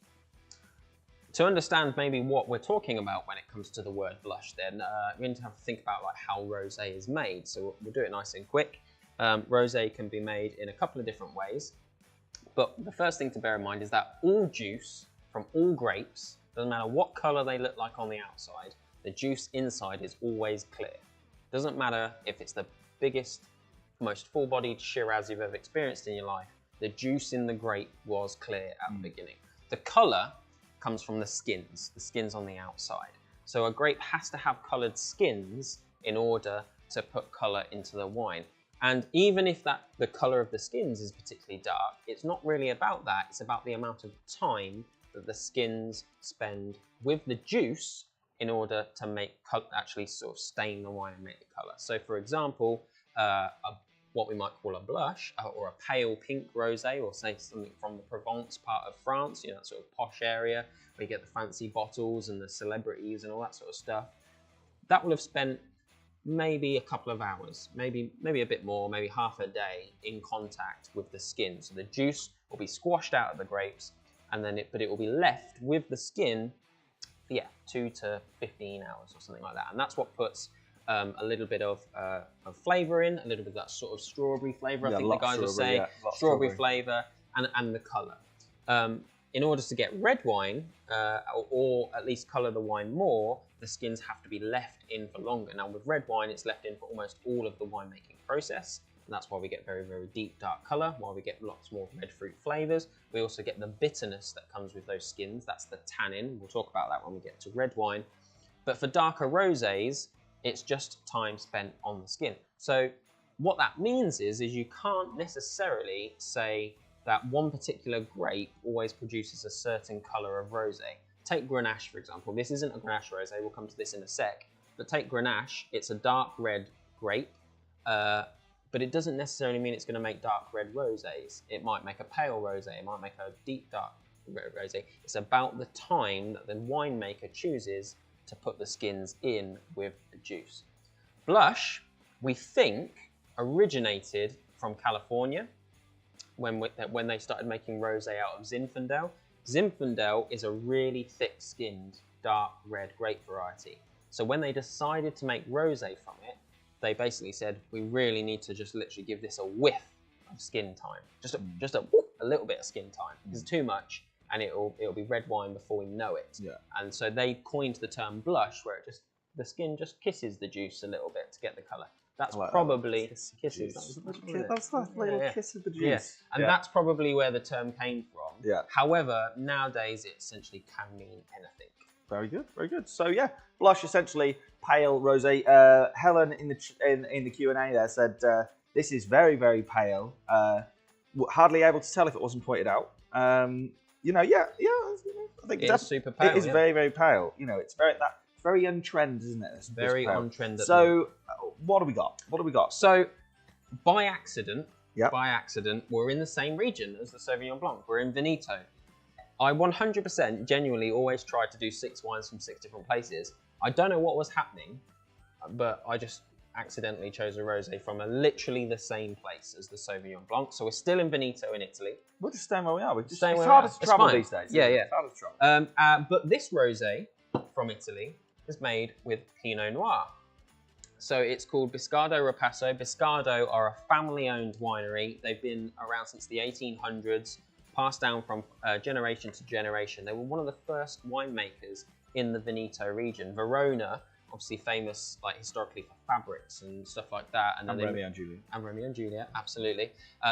To understand maybe what we're talking about when it comes to the word blush, then we're going to have to think about how rosé is made. So we'll do it nice and quick. Rosé can be made in a couple of different ways. But the first thing to bear in mind is that all juice from all grapes, doesn't matter what colour they look like on the outside, the juice inside is always clear. Doesn't matter if it's the biggest, most full-bodied Shiraz you've ever experienced in your life, the juice in the grape was clear at the beginning. The colour comes from the skins on the outside. So a grape has to have coloured skins in order to put colour into the wine. And even if the colour of the skins is particularly dark, it's not really about that. It's about the amount of time that the skins spend with the juice in order to actually sort of stain the wine and make the colour. So for example, what we might call a blush or a pale pink rosé, or say something from the Provence part of France, that sort of posh area where you get the fancy bottles and the celebrities and all that sort of stuff. That will have spent maybe a couple of hours, maybe a bit more, maybe half a day in contact with the skin. So the juice will be squashed out of the grapes, and then it will be left with the skin for 2 to 15 hours or something like that. And that's what puts a little bit of flavour in, a little bit of that sort of strawberry flavour. I think the guys will say strawberry flavour and the colour. In order to get red wine, or at least colour the wine more, the skins have to be left in for longer. Now with red wine, it's left in for almost all of the winemaking process. And that's why we get very, very deep dark colour, why we get lots more red fruit flavours. We also get the bitterness that comes with those skins. That's the tannin. We'll talk about that when we get to red wine. But for darker rosés, it's just time spent on the skin. So what that means is you can't necessarily say that one particular grape always produces a certain colour of rosé. Take Grenache, for example. This isn't a Grenache rosé, we'll come to this in a sec. But take Grenache, it's a dark red grape, but it doesn't necessarily mean it's going to make dark red rosés. It might make a pale rosé, it might make a deep dark red rosé. It's about the time that the winemaker chooses to put the skins in with the juice. Blush, we think, originated from California when they started making rosé out of Zinfandel. Zinfandel is a really thick-skinned, dark red grape variety. So when they decided to make rosé from it, they basically said, we really need to just literally give this a whiff of skin time. Just a little bit of skin time. Because too much, and it'll be red wine before we know it. Yeah. And so they coined the term blush, where the skin just kisses the juice a little bit to get the colour. That's probably kisses. That's that little kiss of the juice. Yeah. And that's probably where the term came from. Yeah. However, nowadays it essentially can mean anything. Very good, very good. So yeah, blush essentially pale rosé. Helen in the Q&A there said this is very, very pale. Hardly able to tell if it wasn't pointed out. I think it's super pale. It is very, very pale. It's very on trend, isn't it? It's very on trend. So what do we got? So by accident, we're in the same region as the Sauvignon Blanc. We're in Veneto. I 100% genuinely always try to do 6 wines from 6 different places. I don't know what was happening, but I just accidentally chose a rosé from literally the same place as the Sauvignon Blanc. So we're still in Veneto in Italy. We're just staying where we are. It's harder to travel these days. Yeah. It's harder to travel. But this rosé from Italy is made with Pinot Noir. So it's called Biscardo Rapasso. Biscardo are a family-owned winery. They've been around since the 1800s, passed down from generation to generation. They were one of the first winemakers in the Veneto region. Verona, obviously famous historically for fabrics and stuff like that. And Romeo and Juliet. And Romeo and Juliet, absolutely.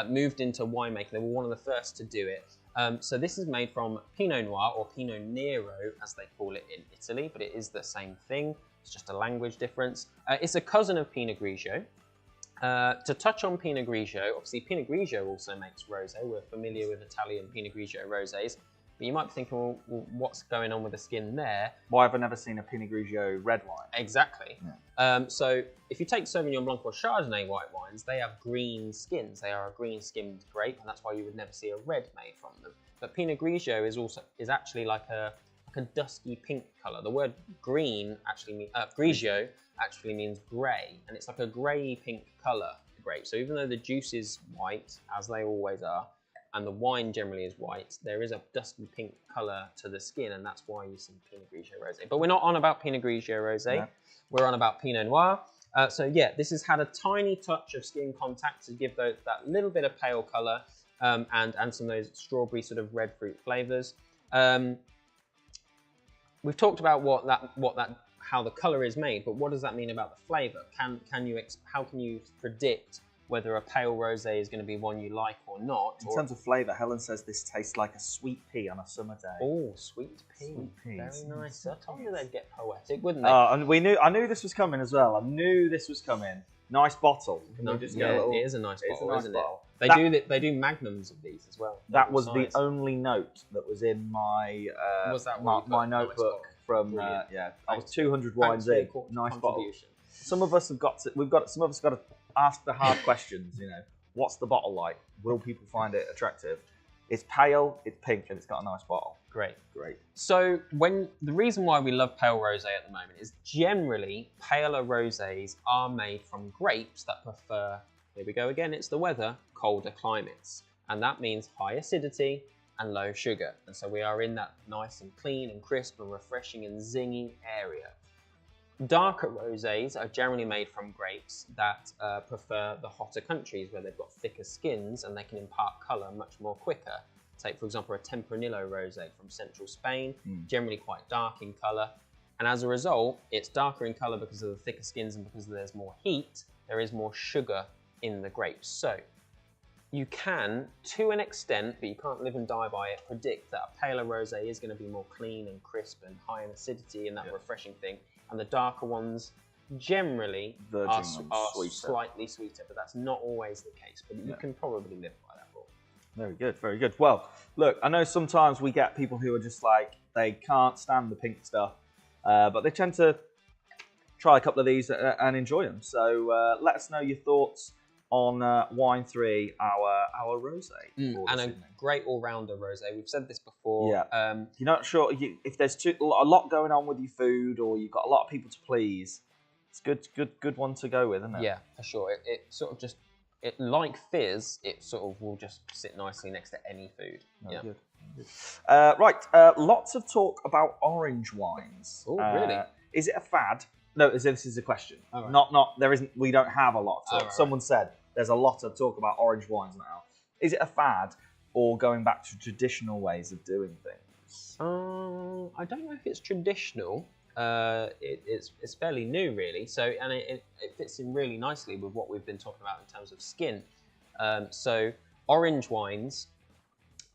Moved into winemaking. They were one of the first to do it. So this is made from Pinot Noir, or Pinot Nero, as they call it in Italy, but it is the same thing. It's just a language difference. It's a cousin of Pinot Grigio. To touch on Pinot Grigio, obviously Pinot Grigio also makes rosé. We're familiar with Italian Pinot Grigio rosés. But you might be thinking, well, what's going on with the skin there? Why have I never seen a Pinot Grigio red wine? Exactly. Yeah. So if you take Sauvignon Blanc or Chardonnay white wines, they have green skins. They are a green-skinned grape, and that's why you would never see a red made from them. But Pinot Grigio is actually like a dusky pink colour. The word green actually Grigio actually means grey, and it's like a grey pink colour grape. So even though the juice is white, as they always are, and the wine generally is white, there is a dusky pink colour to the skin, and that's why you see Pinot Grigio Rosé. But we're not on about Pinot Grigio Rosé, yeah. We're on about Pinot Noir. So yeah, this has had a tiny touch of skin contact to give that little bit of pale colour, and some of those strawberry sort of red fruit flavours. We've talked about how the colour is made, but what does that mean about the flavour? How can you predict whether a pale rosé is going to be one you like or not? In terms of flavour, Helen says this tastes like a sweet pea on a summer day. Oh, sweet pea. Very nice. I told you they'd get poetic, wouldn't they? And I knew this was coming as well. I knew this was coming. Nice bottle. It is a nice bottle, isn't it? They do magnums of these as well. That was the only note that was in my my notebook from I was 200 wines in. Nice bottle. Some of us have got to ask the hard questions. What's the bottle like? Will people find it attractive? It's pale, it's pink, and it's got a nice bottle. Great. Great. So the reason why we love pale rosé at the moment is generally paler rosés are made from grapes that prefer, here we go again, it's the weather, colder climates. And that means high acidity and low sugar. And so we are in that nice and clean and crisp and refreshing and zingy area. Darker rosés are generally made from grapes that prefer the hotter countries where they've got thicker skins and they can impart colour much more quicker. Take, for example, a Tempranillo rosé from central Spain, generally quite dark in colour. And as a result, it's darker in colour because of the thicker skins and because there's more heat, there is more sugar in the grapes. So you can, to an extent, but you can't live and die by it, predict that a paler rosé is going to be more clean and crisp and high in acidity and that refreshing thing. And the darker ones generally are slightly sweeter, but that's not always the case. But you can probably live by that rule. Very good, very good. Well, look, I know sometimes we get people who are just like, they can't stand the pink stuff, but they tend to try a couple of these and enjoy them. So let us know your thoughts on Wine 3, our rosé. And a great all-rounder rosé. We've said this before. Yeah. You're not sure if there's a lot going on with your food or you've got a lot of people to please. It's good one to go with, isn't it? Yeah, for sure. It sort of just, like fizz, it sort of will just sit nicely next to any food. Good. Right, lots of talk about orange wines. Oh, really? Is it a fad? No, this is a question. Oh, right. Not. There isn't. We don't have a lot. Oh, right, Someone said there's a lot of talk about orange wines now. Is it a fad or going back to traditional ways of doing things? I don't know if it's traditional. It's fairly new, really. So, and it fits in really nicely with what we've been talking about in terms of skin. So, orange wines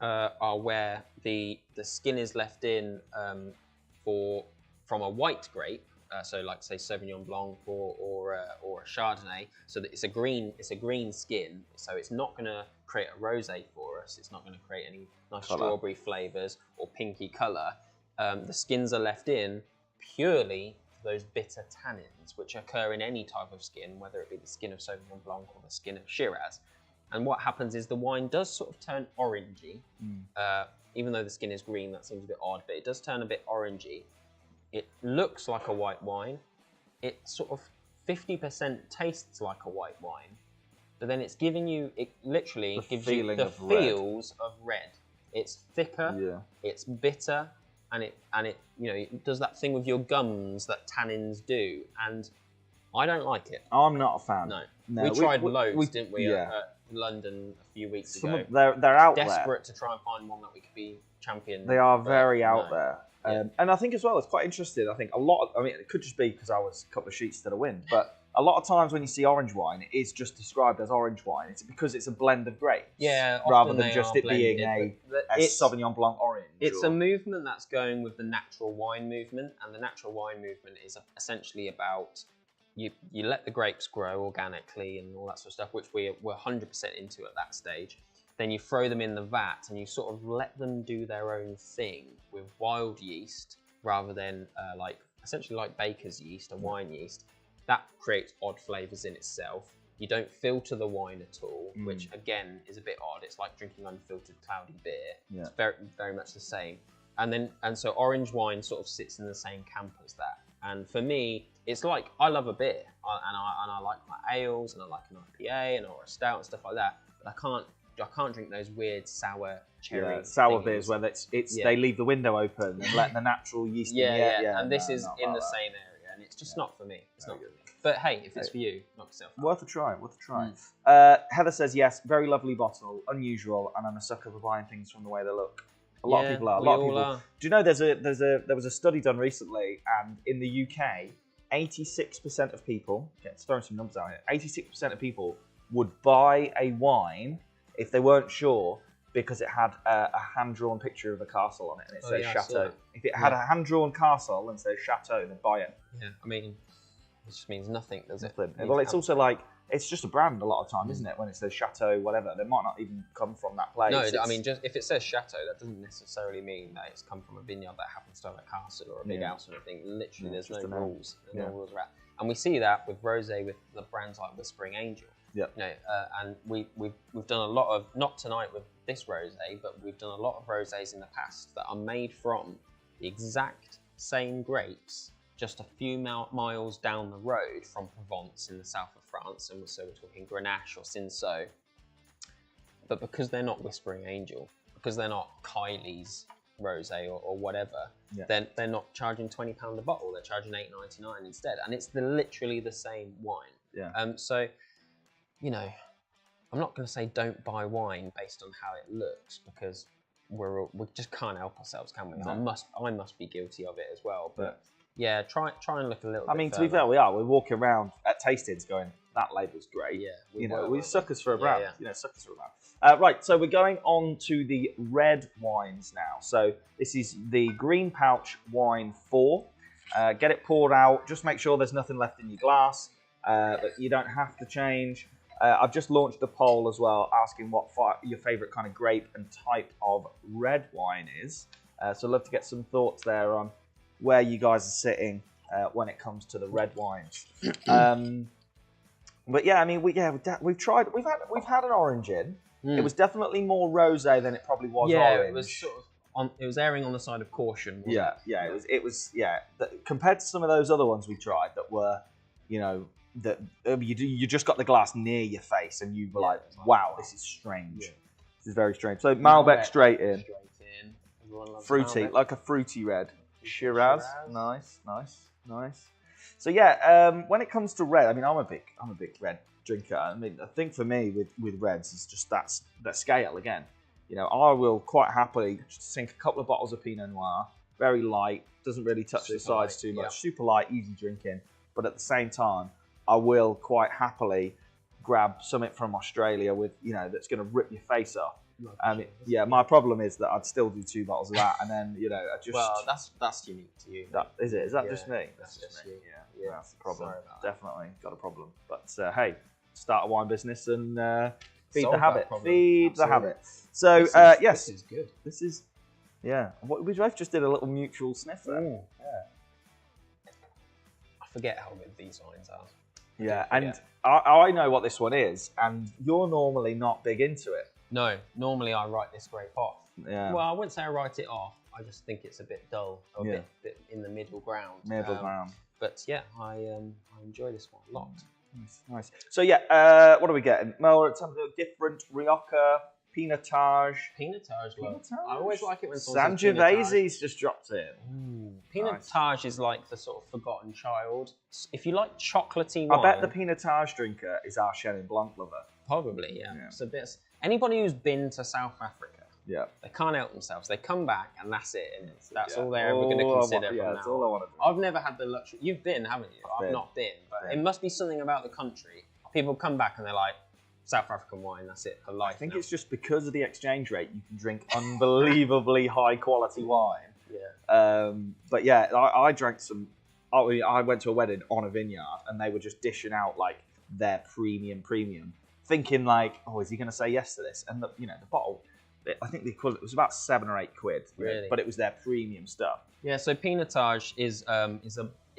are where the skin is left in from a white grape. So, like say Sauvignon Blanc or a Chardonnay. So that it's a green skin. So it's not going to create a rosé for us. It's not going to create any nice strawberry flavors or pinky color. The skins are left in purely for those bitter tannins which occur in any type of skin, whether it be the skin of Sauvignon Blanc or the skin of Shiraz. And what happens is the wine does sort of turn orangey. Even though the skin is green, that seems a bit odd, but it does turn a bit orangey. It looks like a white wine. It sort of 50% tastes like a white wine, but then it's giving you, it literally gives you the feels of red. It's thicker, it's bitter, and it it does that thing with your gums that tannins do, and I don't like it. I'm not a fan. No. We tried loads, didn't we, at London a few weeks ago. They're out Desperate to try and find one that we could be champion. They are very out there. And I think as well, it's quite interesting. I think it could just be because I was a couple of sheets to the wind, but a lot of times when you see orange wine, it is just described as orange wine. It's because it's a blend of grapes. Yeah, rather than just it being a Sauvignon Blanc orange. It's a movement that's going with the natural wine movement, and the natural wine movement is essentially about you let the grapes grow organically and all that sort of stuff, which we're 100% into at that stage. Then you throw them in the vat and you sort of let them do their own thing with wild yeast rather than essentially like baker's yeast, a wine yeast. That creates odd flavours in itself. You don't filter the wine at all, which again is a bit odd. It's like drinking unfiltered cloudy beer. Yeah. It's very, very much the same. And so orange wine sort of sits in the same camp as that. And for me, it's like I love a beer, and I like my ales, and I like an IPA or a stout and stuff like that. But I can't drink those weird sour cherry sour beers where they leave the window open and let the natural yeast in. And this is in the same area, and it's just not for me. It's not for me. But hey, if it's for you, knock yourself out. Worth a try. Heather says yes, very lovely bottle, unusual, and I'm a sucker for buying things from the way they look. A lot of people are. Do you know there was a study done recently, and in the UK, 86% of people, let's throw some numbers out here, 86% of people would buy a wine if they weren't sure because it had a hand-drawn picture of a castle on it and it says Chateau. If it had a hand-drawn castle and says Chateau, they'd buy it. Yeah, I mean, it just means nothing, does it? Well, it's also like, it's just a brand a lot of time, isn't it? When it says Chateau, whatever, they might not even come from that place. No, I mean, just if it says Chateau, that doesn't necessarily mean that it's come from a vineyard that happens to have a castle or a big house or anything. Literally, there's no rules. There's no rules around. And we see that with rosé with the brands like Whispering Angel. Yeah. You know, and we've done a lot of, not tonight with this rosé, but we've done a lot of rosés in the past that are made from the exact same grapes, just a few miles down the road from Provence in the south of France, and so we're talking Grenache or Cinsault. But because they're not Whispering Angel, because they're not Kylie's rosé or whatever, then they're not charging £20 a bottle. They're charging $8.99 instead, and it's literally the same wine. Yeah. So, you know, I'm not going to say don't buy wine based on how it looks, because we just can't help ourselves, can we? No. I must be guilty of it as well. But yeah, try and look a little. I mean, to be fair, we're walking around at tastings going, that label's great. Yeah, we're suckers for a brand. You know, suckers for a brand. Right, so we're going on to the red wines now. So this is the Green Pouch Wine 4. Get it poured out. Just make sure there's nothing left in your glass. But you don't have to change. I've just launched a poll as well, asking what your favourite kind of grape and type of red wine is. So I'd love to get some thoughts there on where you guys are sitting when it comes to the red wines. But yeah, I mean, we've had an orange in. It was definitely more rosé than it probably was orange. It was sort of it was erring on the side of caution. It was. Compared to some of those other ones we tried that were, you know, that you just got the glass near your face and you were like, wow, this is strange. This is very strange. So Malbec straight in. Fruity, Malbec. Like a fruity red. Shiraz. Nice. So yeah, when it comes to red, I mean, I'm a big red drinker. I mean, I think for me with reds is just that scale again. You know, I will quite happily sink a couple of bottles of Pinot Noir, very light, doesn't really touch the sides too much, super light, easy drinking. But at the same time, I will quite happily grab something from Australia with, you know, that's going to rip your face off. My problem is that I'd still do 2 bottles of that, and then, you know, I just... Well, that's unique to you. Is it? Is that just me? That's just me. Yeah, that's the problem. Definitely got a problem. But hey, start a wine business and feed the habit. Feed the habit. So yes, this is good. This is we both just did a little mutual sniff there. I forget how good these wines are. Yeah, and I know what this one is, and you're normally not big into it. No, normally I write this grape off. Yeah. Well, I wouldn't say I write it off. I just think it's a bit dull, a bit in the middle ground. But yeah, I enjoy this one a lot. Nice. So yeah, what are we getting? Well, it's something different. Rioja, Pinotage. Pinotage. I always like it when Sangiovese's just dropped in. Pinotage is like the sort of forgotten child. If you like chocolatey wine, I bet the Pinotage drinker is our Chenin Blanc lover. Probably, yeah. So anybody who's been to South Africa, they can't help themselves. They come back and that's it. And that's all they're ever going to consider from now. That's all I want to do. I've never had the luxury. You've been, haven't you? I've not been. But it must be something about the country. People come back and they're like, South African wine, that's it for life. I think it's just because of the exchange rate, you can drink unbelievably high quality wine. But yeah, I drank some. I went to a wedding on a vineyard, and they were just dishing out like their premium, thinking like, oh, is he going to say yes to this? And the bottle, I think the equivalent was about £7 or £8. Really? But it was their premium stuff. Yeah. So Pinotage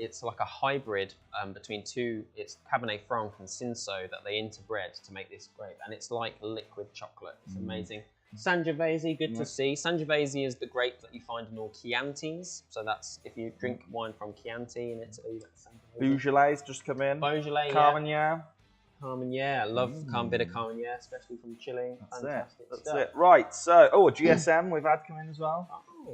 it's like a hybrid between two. It's Cabernet Franc and Cinsault that they interbred to make this grape, and it's like liquid chocolate. It's amazing. Sangiovese, good to see. Sangiovese is the grape that you find in all Chiantis. So that's if you drink wine from Chianti in Italy. That's Sangiovese. Beaujolais just come in. Beaujolais, Carmenere. Carmenere, I love a bit of Carmenere, especially from Chile. Fantastic stuff. It. Right, so, GSM we've had come in as well.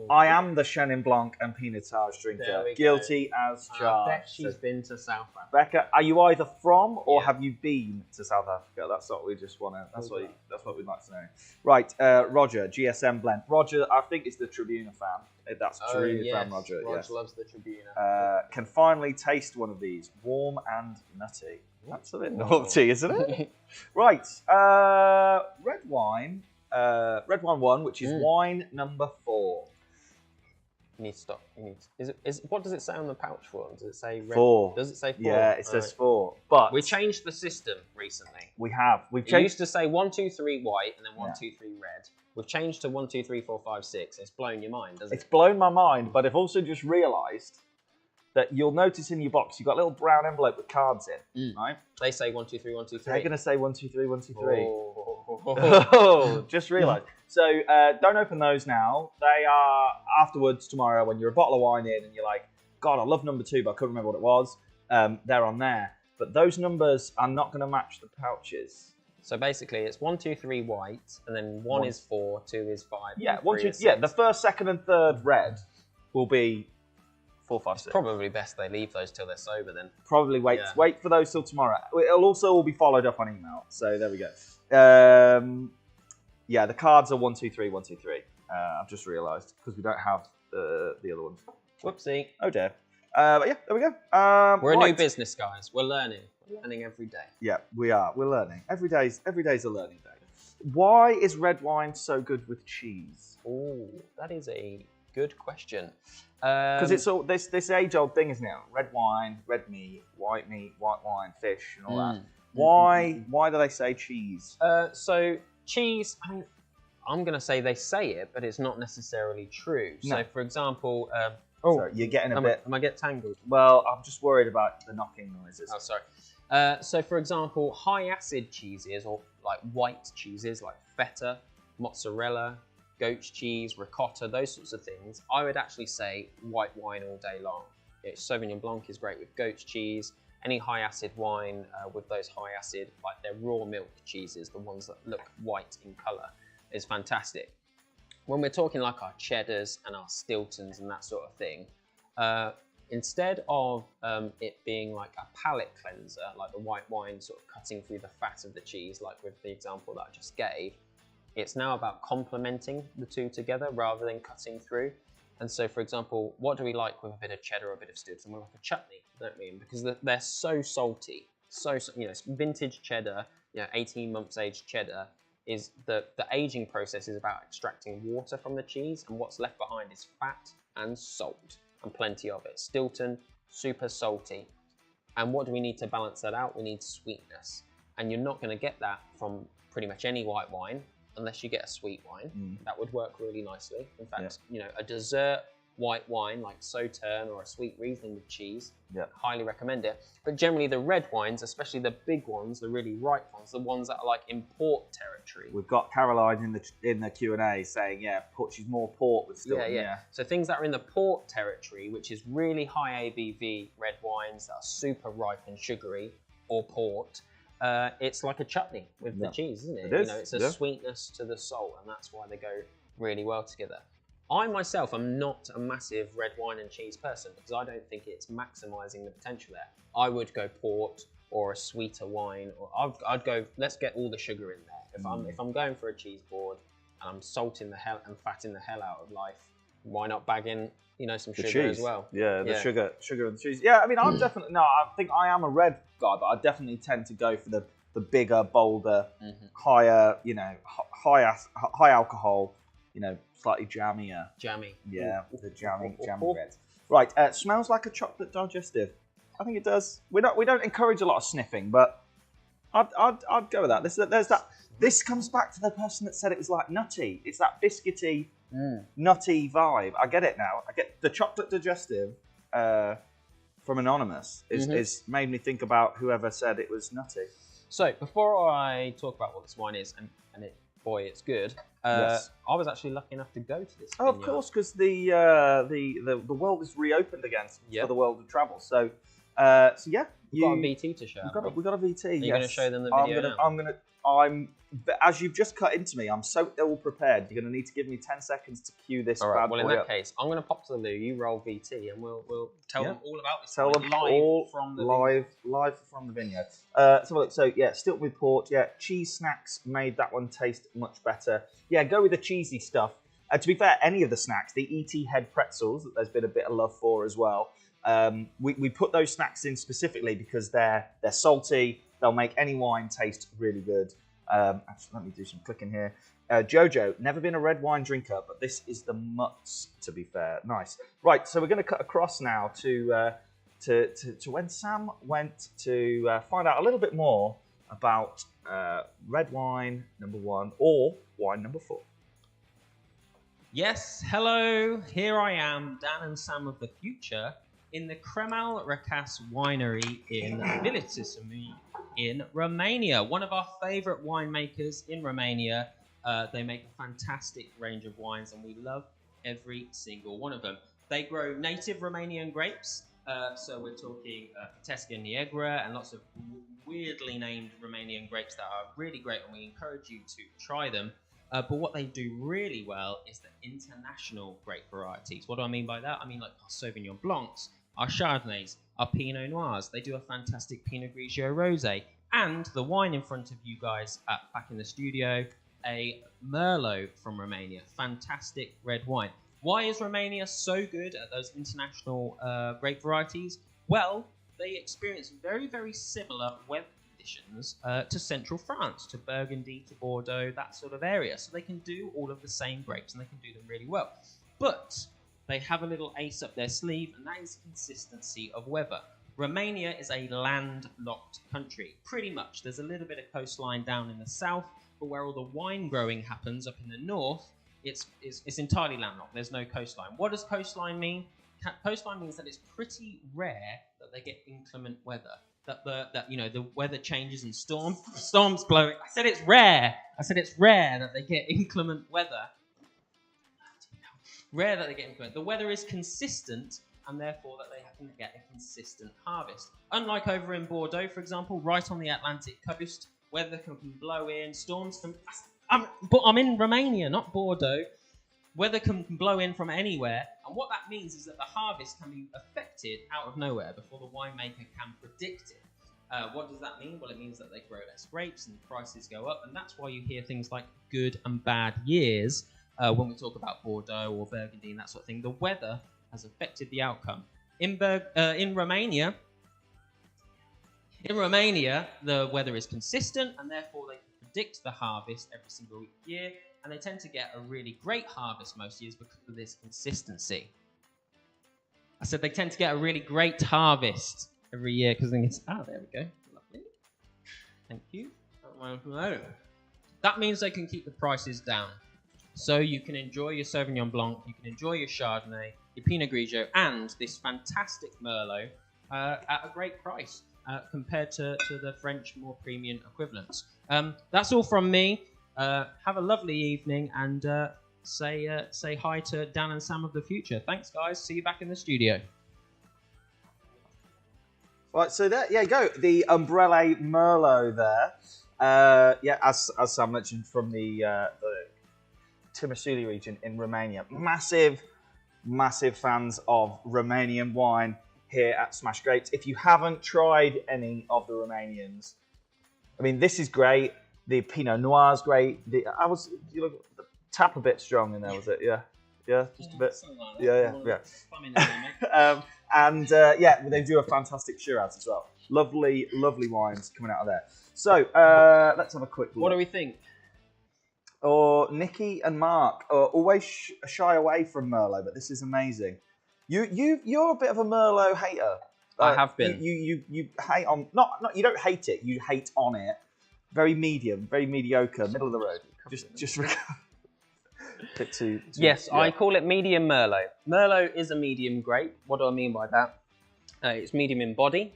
I am the Chenin Blanc and Pinotage drinker. Guilty as charged. I bet she's been to South Africa. Becca, are you either from or have you been to South Africa? That's what we just want to. That's what we'd like to know. Right, Roger, GSM blend. Roger, I think it's the Tribuna fan. That's Tribuna fan, Roger. Roger loves the Tribuna. Can finally taste one of these, warm and nutty. That's a bit naughty, isn't it? Right, red wine 1, which is wine number 4. You need to stop. What does it say on the pouch for? Does it say red? 4? Does it say 4? Yeah, it says 4. But we changed the system recently. We have. It used to say 1, 2, 3 white and then 1, 2, 3 red. We've changed to 1, 2, 3, 4, 5, 6. It's blown your mind, doesn't it? It's blown my mind, but I've also just realised that you'll notice in your box, you've got a little brown envelope with cards in, right? They say 1, 2, 3, 1, 2, 3. They're going to say 1, 2, 3, 1, 2, 3. Oh. Oh, just realised. So don't open those now. They are afterwards tomorrow when you're a bottle of wine in and you're like, God, I love number 2, but I couldn't remember what it was. They're on there. But those numbers are not going to match the pouches. So basically, it's 1, 2, 3 white, and then 1 is 4, 2 is 5. Yeah, and 1, 3 2, is yeah. 6. The first, second, and third red will be 4, 5, 6. Probably best they leave those till they're sober then. Probably wait Yeah. wait for those till tomorrow. It'll also all be followed up on email. So there we go. Yeah, the cards are 1, 2, 3, 1, 2, 3. I've just realised because we don't have the other ones. Whoopsie. Oh dear. But yeah, there we go. We're a new right. business, guys. We're learning. We're learning every day. Yeah, we are. We're learning. Every day's a learning day. Why is red wine so good with cheese? Oh, that is a good question. Because it's all this age-old thing, isn't it? Red wine, red meat, white wine, fish, and all that. Why do they say cheese? So cheese, I mean, I'm going to say they say it, but it's not necessarily true. No. So, for example, Sorry, you're getting a bit. Am I get tangled? Well, I'm just worried about the knocking noises. Oh, sorry. So, for example, high acid cheeses or like white cheeses like feta, mozzarella, goat's cheese, ricotta, those sorts of things, I would actually say white wine all day long. Sauvignon Blanc is great with goat's cheese. Any high acid wine with those high acid, like their raw milk cheeses, the ones that look white in colour, is fantastic. When we're talking like our cheddars and our Stiltons and that sort of thing, instead of it being like a palate cleanser, like the white wine sort of cutting through the fat of the cheese, like with the example that I just gave, it's now about complementing the two together rather than cutting through. And so, for example, what do we like with a bit of cheddar or a bit of Stilton? We like a chutney, don't we? Because they're so salty, it's vintage cheddar, 18 months aged cheddar. Is the aging process is about extracting water from the cheese, and what's left behind is fat and salt, and plenty of it. Stilton, super salty. And what do we need to balance that out? We need sweetness. And you're not going to get that from pretty much any white wine, unless you get a sweet wine. That would work really nicely. In fact, a dessert white wine like Sauterne or a sweet Riesling with cheese, highly recommend it. But generally the red wines, especially the big ones, the really ripe ones, the ones that are like in port territory. We've got Caroline in the Q&A saying, she's more port with Stilton. Yeah. So things that are in the port territory, which is really high ABV red wines that are super ripe and sugary, or port, it's like a chutney with the cheese, isn't it? It is. It's a sweetness to the soul, and that's why they go really well together. I myself am not a massive red wine and cheese person because I don't think it's maximising the potential there. I would go port or a sweeter wine, or I'd go, let's get all the sugar in there. If I'm going for a cheese board and I'm salting the hell and fatting the hell out of life, why not bag in, some sugar as well? Yeah, the sugar and the cheese. Yeah, I mean, I'm definitely, I think I am a red guy, but I definitely tend to go for the bigger, bolder, higher, high alcohol, slightly jammier. Jammy. Yeah, the jammy reds. Right, smells like a chocolate digestive. I think it does. We don't encourage a lot of sniffing, but I'd go with that. There's that. This comes back to the person that said it was like nutty. It's that biscuity, nutty vibe. I get it now. I get the chocolate digestive from Anonymous is made me think about whoever said it was nutty. So before I talk about what this wine is, and boy, it's good. Yes. I was actually lucky enough to go to this. Oh, of course, because the world is reopened again for the world of travel. So yeah, you've got a VT to show. We've got a VT. Are you going to show them the video now? As you've just cut into me, I'm so ill prepared. You're going to need to give me 10 seconds to cue this. All right. Bad well, in boy that up. case, I'm going to pop to the loo. You roll VT, and we'll tell them all about this. Tell them live from the live from the vineyard. So yeah, Stilton with port. Yeah, cheese snacks made that one taste much better. Yeah, go with the cheesy stuff. To be fair, any of the snacks, the ET head pretzels that there's been a bit of love for as well. We put those snacks in specifically because they're salty. They'll make any wine taste really good. Actually, let me do some clicking here. Jojo, never been a red wine drinker, but this is the mutts, to be fair. Nice. Right, so we're going to cut across now to when Sam went to find out a little bit more about red wine number 1 or wine number 4. Yes, hello, here I am, Dan and Sam of the future, in the Cremal Recas winery in Villitissimi, in Cremau-Recas winery in Villitissimi in Romania. One of our favourite winemakers in Romania. They make a fantastic range of wines, and we love every single one of them. They grow native Romanian grapes, so we're talking Pitesca Neagra and lots of weirdly named Romanian grapes that are really great, and we encourage you to try them. But what they do really well is the international grape varieties. What do I mean by that? I mean like our Sauvignon Blancs, our Chardonnays, our Pinot Noirs. They do a fantastic Pinot Grigio Rosé, and the wine in front of you guys back in the studio, a Merlot from Romania. Fantastic red wine. Why is Romania so good at those international grape varieties? Well, they experience very, very similar weather conditions to central France, to Burgundy, to Bordeaux, that sort of area. So they can do all of the same grapes, and they can do them really well. But they have a little ace up their sleeve, and that is consistency of weather. Romania is a landlocked country, pretty much. There's a little bit of coastline down in the south, but where all the wine growing happens up in the north, it's entirely landlocked. There's no coastline. What does coastline mean? Coastline means that it's pretty rare that they get inclement weather. That the weather changes and storms blowing. I said it's rare. I said it's rare that they get inclement weather. Rare that they get inclement. The weather is consistent, and therefore that they can get a consistent harvest. Unlike over in Bordeaux, for example, right on the Atlantic coast, weather can blow in, storms can... But I'm in Romania, not Bordeaux. Weather can blow in from anywhere, and what that means is that the harvest can be affected out of nowhere before the winemaker can predict it. What does that mean? Well, it means that they grow less grapes and prices go up, and that's why you hear things like good and bad years when we talk about Bordeaux or Burgundy and that sort of thing. The weather has affected the outcome. In Romania, the weather is consistent, and therefore they can predict the harvest every single year, and they tend to get a really great harvest most years because of this consistency. I said they tend to get a really great harvest every year because there we go. Lovely. Thank you. That means they can keep the prices down. So you can enjoy your Sauvignon Blanc, you can enjoy your Chardonnay, your Pinot Grigio, and this fantastic Merlot at a great price. Compared to the French more premium equivalents. That's all from me. Have a lovely evening, and say hi to Dan and Sam of the future. Thanks, guys. See you back in the studio. Right, so there you go. The Umbrella Merlot there. As Sam mentioned, from the Timișoara region in Romania. Massive fans of Romanian wine here at Smash Grapes. If you haven't tried any of the Romanians, I mean, this is great. The Pinot Noir is great. You tap a bit strong in there, was it? Yeah, just a bit. Yeah. They do a fantastic Shiraz as well. Lovely wines coming out of there. So let's have a quick look. What do we think? Or Nikki and Mark are always shy away from Merlot, but this is amazing. You're a bit of a Merlot hater. I have been. You hate on not you don't hate it. You hate on it. Very medium, very mediocre, middle of the road. Just bit too. Yes, yeah. I call it medium Merlot. Merlot is a medium grape. What do I mean by that? It's medium in body,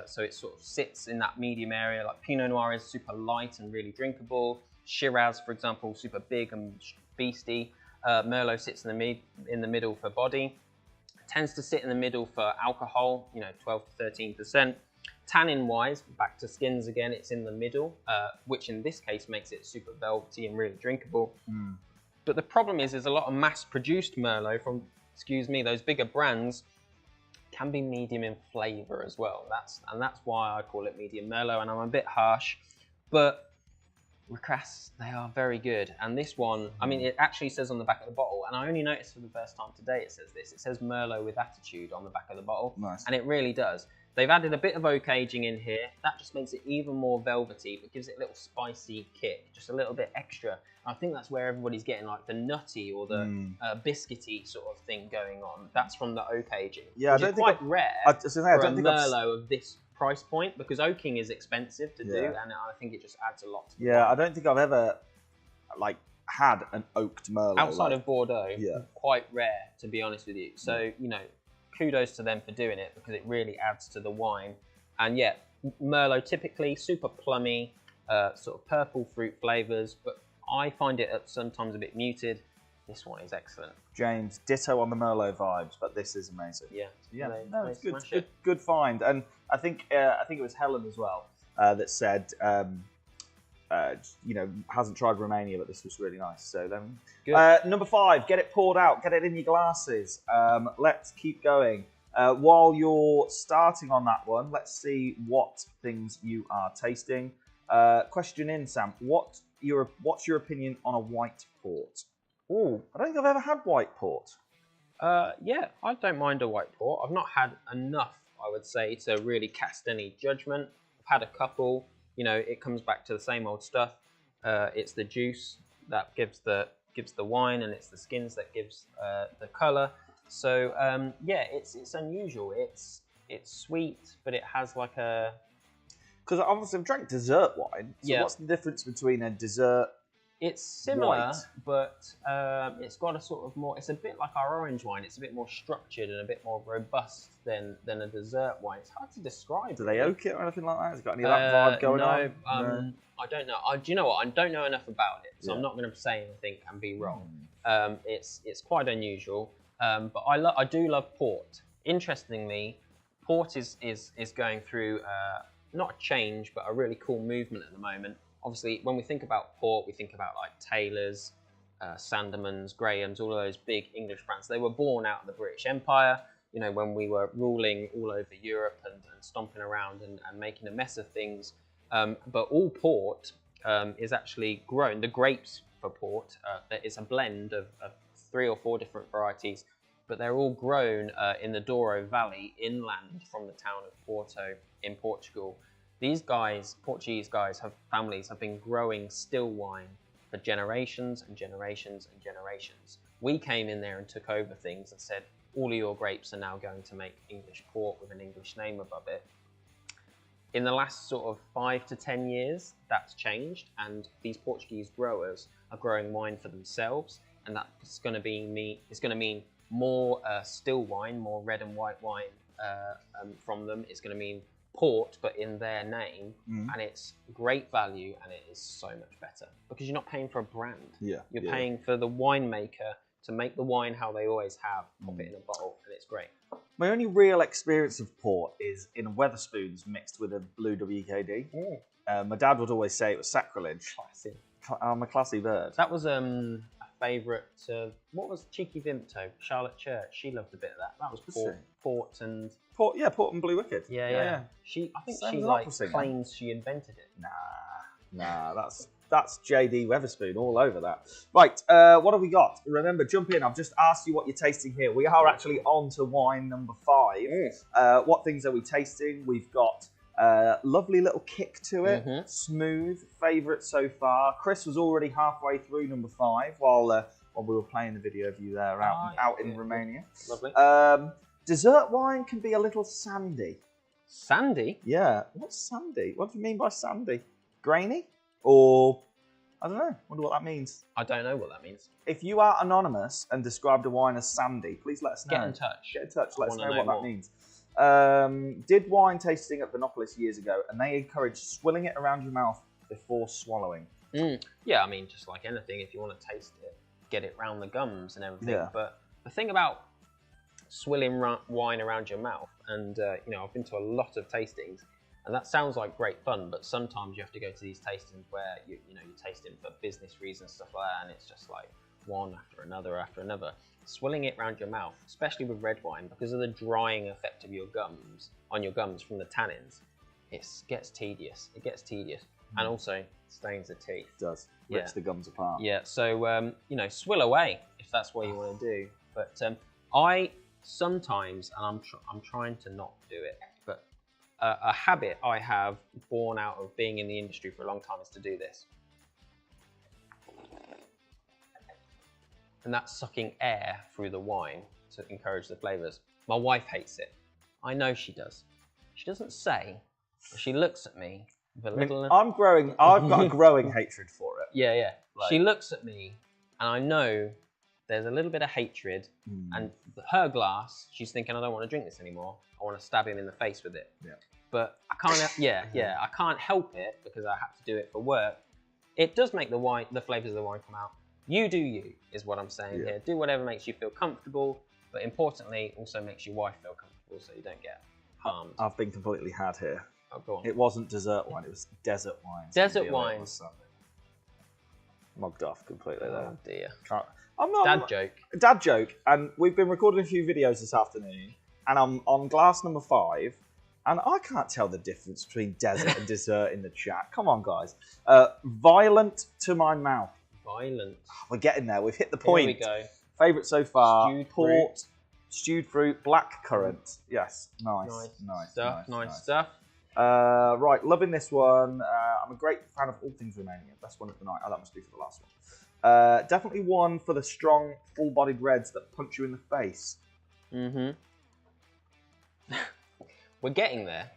so it sort of sits in that medium area. Like Pinot Noir is super light and really drinkable. Shiraz, for example, super big and beasty. Merlot sits in the middle for body. Tends to sit in the middle for alcohol, 12 to 13%. Tannin-wise, back to skins again, it's in the middle, which in this case makes it super velvety and really drinkable. But the problem is a lot of mass-produced Merlot from, those bigger brands can be medium in flavour as well. That's why I call it medium Merlot, and I'm a bit harsh, but Recas, they are very good. And this one, I mean, it actually says on the back of the bottle, and I only noticed for the first time today it says this. It says Merlot with attitude on the back of the bottle. Nice. And it really does. They've added a bit of oak aging in here. That just makes it even more velvety, but gives it a little spicy kick, just a little bit extra. I think that's where everybody's getting like the nutty or the biscuity sort of thing going on. That's from the oak aging. Yeah, which is quite rare for a Merlot of this price point, because oaking is expensive to do, and I think it just adds a lot to the wine. I don't think I've ever had an oaked Merlot outside of Bordeaux. Yeah, quite rare, to be honest with you. So kudos to them for doing it because it really adds to the wine. And yeah, Merlot typically super plummy, sort of purple fruit flavors, but I find it sometimes a bit muted. This one is excellent. James, ditto on the Merlot vibes, but this is amazing. Yeah, No, it's good. Good find, and I think it was Helen as well that said, hasn't tried Romania, but this was really nice. So then, number 5, get it poured out, get it in your glasses. Let's keep going. While you're starting on that one, let's see what things you are tasting. Question in, Sam. What's your opinion on a white port? Oh, I don't think I've ever had white port. Yeah, I don't mind a white port. I've not had enough, I would say, to really cast any judgment. I've had a couple. It comes back to the same old stuff. It's the juice that gives the wine, and it's the skins that gives the color. So yeah, it's unusual. It's sweet, but it has like a. Because obviously I've drank dessert wine. So what's the difference between a dessert? It's similar, white, but it's got a sort of more. It's a bit like our orange wine. It's a bit more structured and a bit more robust than a dessert wine. It's hard to describe. Do they oak it or anything like that? Has it got any of that vibe going on? No, I don't know. Do you know what? I don't know enough about it, so I'm not going to say anything and be wrong. It's quite unusual, but I do love port. Interestingly, port is going through not a change, but a really cool movement at the moment. Obviously, when we think about port, we think about like Taylor's, Sandeman's, Graham's, all of those big English brands. They were born out of the British Empire, when we were ruling all over Europe and stomping around and making a mess of things. But all port is actually grown. The grapes for port, it's a blend of 3 or 4 different varieties, but they're all grown in the Douro Valley inland from the town of Porto in Portugal. These guys, Portuguese guys, families have been growing still wine for generations and generations and generations. We came in there and took over things and said, all of your grapes are now going to make English port with an English name above it. In the last sort of 5 to 10 years, that's changed, and these Portuguese growers are growing wine for themselves, and that's going to mean more still wine, more red and white wine from them. It's going to mean port, but in their name, and it's great value, and it is so much better because you're not paying for a brand. You're paying for the winemaker to make the wine how they always have, pop it in a bottle, and it's great. My only real experience of port is in Wetherspoons mixed with a blue WKD. My dad would always say it was sacrilege. Classy. I'm a classy bird. That was a favourite. What was Cheeky Vimto? Charlotte Church. She loved a bit of that. That was port and Port and Blue Wicked. Yeah. I think she claims she invented it. Nah. That's JD Wetherspoon all over that. Right, what have we got? Remember, jump in. I've just asked you what you're tasting here. We are actually on to wine number 5. What things are we tasting? We've got lovely little kick to it. Smooth. Favourite so far. Chris was already halfway through number 5 while we were playing the video of you there out in Romania. Lovely. Dessert wine can be a little sandy. Sandy? Yeah. What's sandy? What do you mean by sandy? Grainy? Or, I don't know. Wonder what that means. I don't know what that means. If you are anonymous and described a wine as sandy, please let us know. Get in touch. Let us know what that means. Did wine tasting at Vinopolis years ago, and they encourage swilling it around your mouth before swallowing. Yeah, I mean, just like anything, if you want to taste it, get it round the gums and everything. Yeah. But the thing about swilling wine around your mouth, and I've been to a lot of tastings, and that sounds like great fun, but sometimes you have to go to these tastings where you're tasting for business reasons, stuff like that, and it's just like one after another. Swilling it around your mouth, especially with red wine, because of the drying effect of your gums from the tannins, it gets tedious. And also stains the teeth. It does. Rips the gums apart. Yeah. So swill away if that's what you want to do. But I sometimes, and I'm trying to not do it, but a habit I have born out of being in the industry for a long time is to do this. And that's sucking air through the wine to encourage the flavours. My wife hates it. I know she does. She doesn't say, but she looks at me with a little... I've got a growing hatred for it. Yeah. She looks at me, and I know there's a little bit of hatred, and her glass, she's thinking, I don't want to drink this anymore. I want to stab him in the face with it. Yeah. But I can't, I can't help it because I have to do it for work. It does make the flavors of the wine come out. You do you, is what I'm saying here. Do whatever makes you feel comfortable, but importantly, also makes your wife feel comfortable so you don't get harmed. I've been completely had here. Oh, go on. It wasn't dessert wine, it was desert wine. Desert wine. Mugged off completely there. Oh dear. I'm not, Dad joke. Dad joke, and we've been recording a few videos this afternoon, and I'm on glass number 5, and I can't tell the difference between desert and dessert in the chat. Come on, guys. Violent to my mouth. Violent. We're getting there. We've hit the point. Here we go. Favourite so far. Stewed port, fruit. stewed fruit, black currant. Yes, nice Stuff. Right, loving this one. I'm a great fan of all things Romanian. Best one of the night. Oh, that must be for the last one. Definitely one for the strong, full-bodied reds that punch you in the face. Mm-hmm. We're getting there.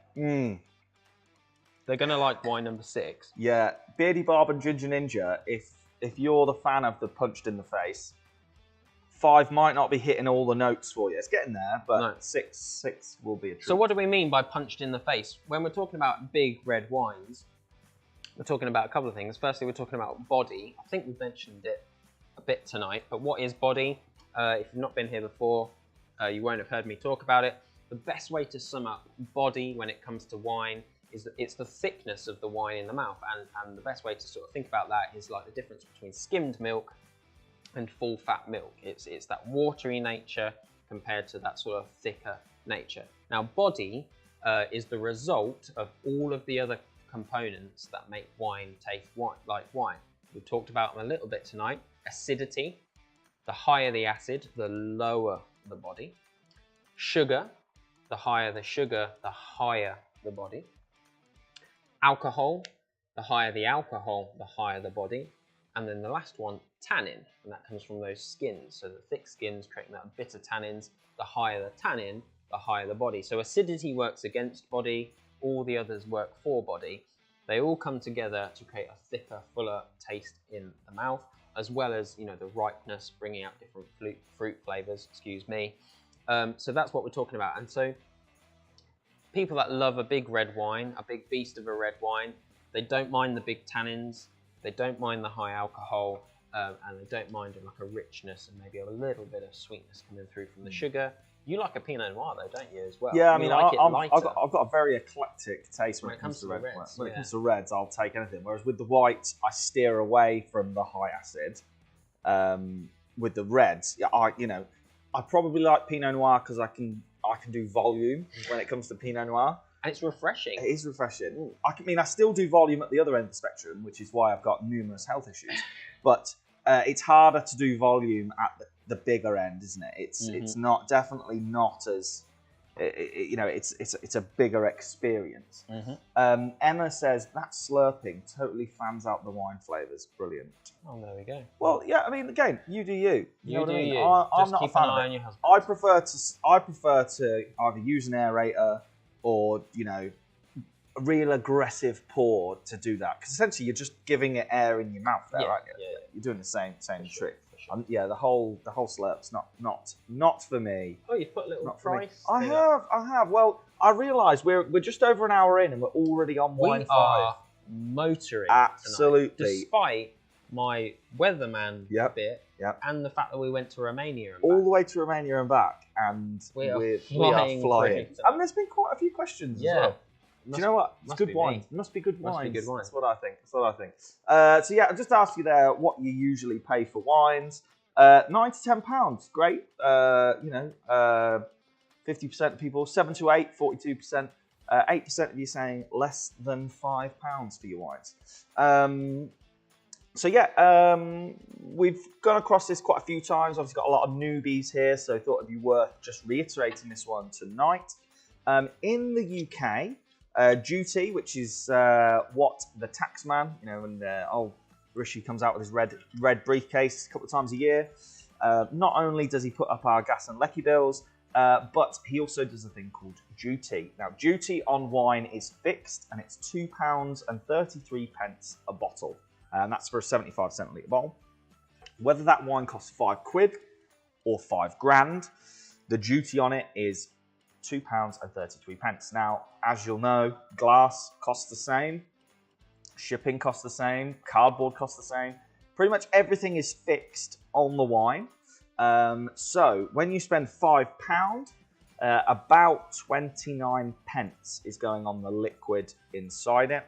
They're gonna like wine number 6. Yeah, Beardy Barb and Ginger Ninja. If you're the fan of the punched in the face, 5 might not be hitting all the notes for you. It's getting there, but no. 6 will be a treat. So what do we mean by punched in the face? When we're talking about big red wines, we're talking about a couple of things. Firstly, we're talking about body. I think we've mentioned it a bit tonight, but what is body? If you've not been here before, you won't have heard me talk about it. The best way to sum up body when it comes to wine is that it's the thickness of the wine in the mouth. And the best way to sort of think about that is like the difference between skimmed milk and full fat milk. It's that watery nature compared to that sort of thicker nature. Now, body is the result of all of the other components that make wine taste like wine. We talked about them a little bit tonight. Acidity. The higher the acid, the lower the body. Sugar. The higher the sugar, the higher the body. Alcohol. The higher the alcohol, the higher the body. And then the last one, tannin, and that comes from those skins. So the thick skins creating that bitter tannins. The higher the tannin, the higher the body. So acidity works against body, all the others work for body. They all come together to create a thicker, fuller taste in the mouth, as well as, you know, the ripeness, bringing out different fruit flavors, excuse me. So that's what we're talking about. And so people that love a big red wine, a big beast of a red wine, they don't mind the big tannins, they don't mind the high alcohol, and they don't mind like a richness and maybe a little bit of sweetness coming through from the sugar. You like a Pinot Noir though, don't you, as well? Yeah, I mean, like I've got a very eclectic taste when it comes to red wines. When it comes to reds, I'll take anything. Whereas with the whites, I steer away from the high acid. With the reds, I probably like Pinot Noir because I can do volume when it comes to Pinot Noir. And it's refreshing. It is refreshing. I still do volume at the other end of the spectrum, which is why I've got numerous health issues. But it's harder to do volume at the bigger end, isn't it? It's definitely not as, it's a bigger experience. Emma says that slurping totally fans out the wine flavors. Brilliant. Oh, there we go. Well, yeah, I mean, again, you do you. You do you. I'm not a fan of it. I prefer to either use an aerator or, a real aggressive pour to do that. Because essentially you're just giving it air in your mouth there, aren't you? Yeah. You're doing the same trick. Sure. Yeah, the whole slurp's not for me. Oh, you put a little price. I have. Well, I realise we're just over an hour in and we're already on wine 5. We are motoring. Absolutely. Tonight, despite my weatherman bit and the fact that we went to Romania and back. All the way to Romania and back, and we are flying. And there's been quite a few questions as well. Do you know what? It's good wine. It must be good wine. That's what I think. So yeah, I'll just ask you there what you usually pay for wines. £9 to £10, great. 50% of people, 7 to 8, 42%. 8% of you saying less than £5 for your wines. So yeah, we've gone across this quite a few times. Obviously got a lot of newbies here, so I thought it'd be worth just reiterating this one tonight. In the UK, duty, which is what the taxman, when old Rishi comes out with his red briefcase a couple of times a year, not only does he put up our gas and lecky bills, but he also does a thing called duty. Now, duty on wine is fixed, and it's £2.33 a bottle. And that's for a 75 centilitre bottle. Whether that wine costs £5 or £5 grand, the duty on it is £2.33. Now, as you'll know, glass costs the same, shipping costs the same, cardboard costs the same. Pretty much everything is fixed on the wine. So when you spend £5, about 29 pence is going on the liquid inside it.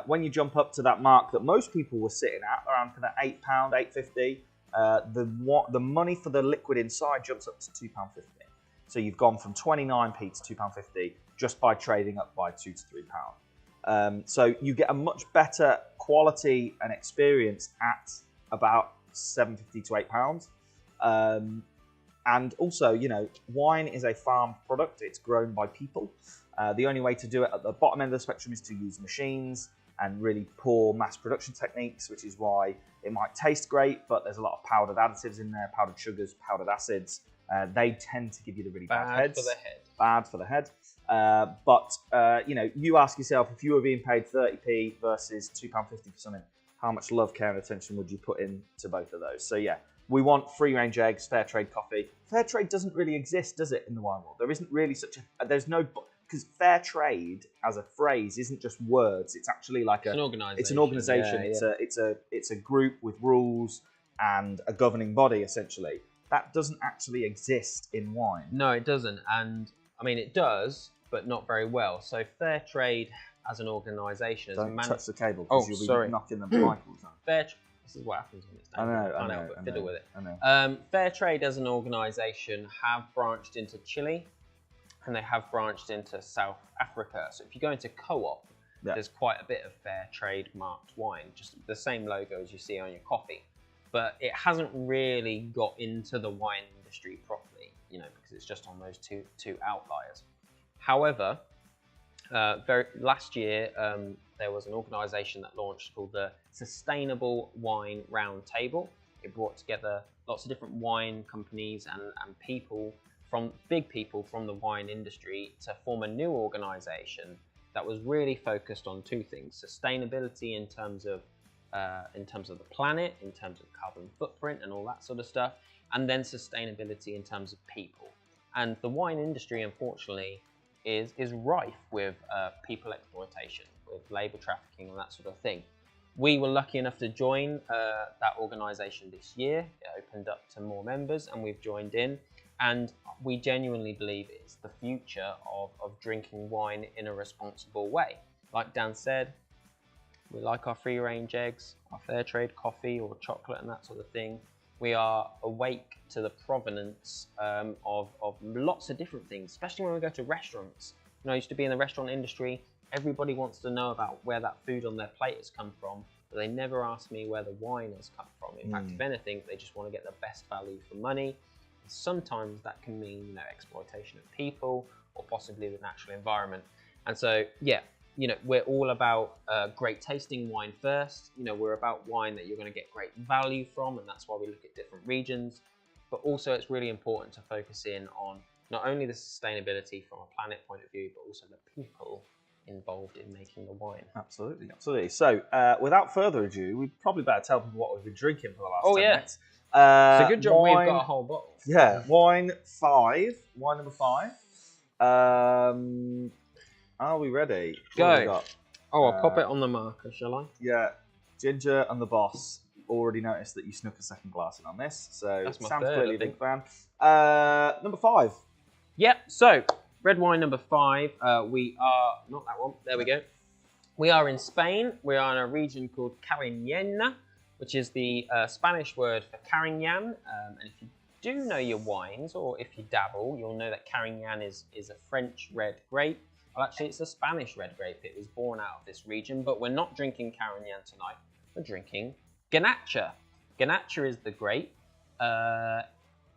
When you jump up to that mark that most people were sitting at, around kind of £8, £8.50, the money for the liquid inside jumps up to £2.50. So you've gone from 29p to £2.50 just by trading up by £2 to £3. So you get a much better quality and experience at about £7.50 to £8. And also, you know, wine is a farmed product. It's grown by people. The only way to do it at the bottom end of the spectrum is to use machines and really poor mass production techniques, which is why it might taste great, but there's a lot of powdered additives in there, powdered sugars, powdered acids. They tend to give you the really bad heads. Bad for the head. Bad for the head. But you know, you ask yourself, if you were being paid 30p versus £2.50 for something, how much love, care, and attention would you put into both of those? So yeah, we want free-range eggs, fair trade coffee. Fair trade doesn't really exist, does it, in the wine world? There isn't really such a... There's no... Because fair trade as a phrase isn't just words. It's actually like It's an organisation. It's an organisation. Yeah. It's a group with rules and a governing body, essentially. That doesn't actually exist in wine. No, it doesn't. And I mean, it does, but not very well. So fair trade as an organisation... Don't touch the cable because you'll be knocking the Michaels on. This is what happens when it's done. I know. Fiddle with it. I know. Fair trade as an organisation have branched into Chile, and they have branched into South Africa. So if you go into Co-op, there's quite a bit of fair trade marked wine, just the same logo as you see on your coffee. But it hasn't really got into the wine industry properly, you know, because it's just on those two outliers. However, last year, there was an organisation that launched called the Sustainable Wine Roundtable. It brought together lots of different wine companies and people big people from the wine industry to form a new organisation that was really focused on two things: sustainability in terms of the planet, in terms of carbon footprint and all that sort of stuff, and then sustainability in terms of people. And the wine industry, unfortunately, is rife with people exploitation, with labour trafficking and that sort of thing. We were lucky enough to join that organisation this year. It opened up to more members and we've joined in. And we genuinely believe it's the future of drinking wine in a responsible way. Like Dan said, we like our free-range eggs, our fair trade coffee or chocolate and that sort of thing. We are awake to the provenance of lots of different things, especially when we go to restaurants. You know, I used to be in the restaurant industry. Everybody wants to know about where that food on their plate has come from, but they never ask me where the wine has come from. In fact, if anything, they just want to get the best value for money. Sometimes that can mean, you know, exploitation of people or possibly the natural environment. And so, yeah, you know, we're all about great tasting wine first. You know, we're about wine that you're going to get great value from, and that's why we look at different regions. But also, it's really important to focus in on not only the sustainability from a planet point of view, but also the people involved in making the wine. Absolutely, absolutely. So, without further ado, we probably better tell people what we've been drinking for the last 10 minutes. It's a good job we've got a whole bottle. Yeah, wine number 5. Are we ready? Go. What have we got? Oh, I'll pop it on the marker, shall I? Yeah, Ginger and the Boss already noticed that you snuck a second glass in on this, so Sam's clearly a big fan. Number 5. Yep, so red wine number 5. We are, not that one, there we go. We are in Spain. We are in a region called Cariñena, which is the Spanish word for Carignan. And if you do know your wines, or if you dabble, you'll know that Carignan is a French red grape. Well, actually, it's a Spanish red grape. It was born out of this region, but we're not drinking Carignan tonight. We're drinking Garnacha. Garnacha is the grape.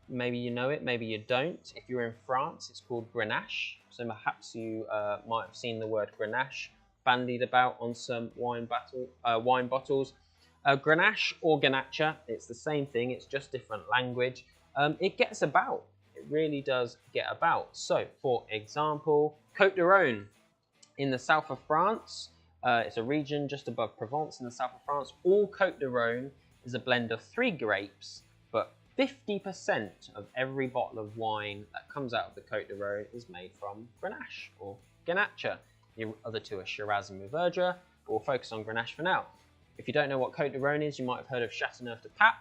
Maybe you know it, maybe you don't. If you're in France, it's called Grenache. So perhaps you might have seen the word Grenache bandied about on some wine bottles. Grenache or Garnacha, it's the same thing, it's just different language. It gets about, it really does get about. So, for example, Côte d'Rône in the south of France. It's a region just above Provence in the south of France. All Côte d'Rône is a blend of 3 grapes, but 50% of every bottle of wine that comes out of the Côte de Rhône is made from Grenache or Garnacha. The other two are Shiraz and Mourvedre, but we'll focus on Grenache for now. If you don't know what Côte de Rhône is, you might have heard of Châteauneuf-du-Pape.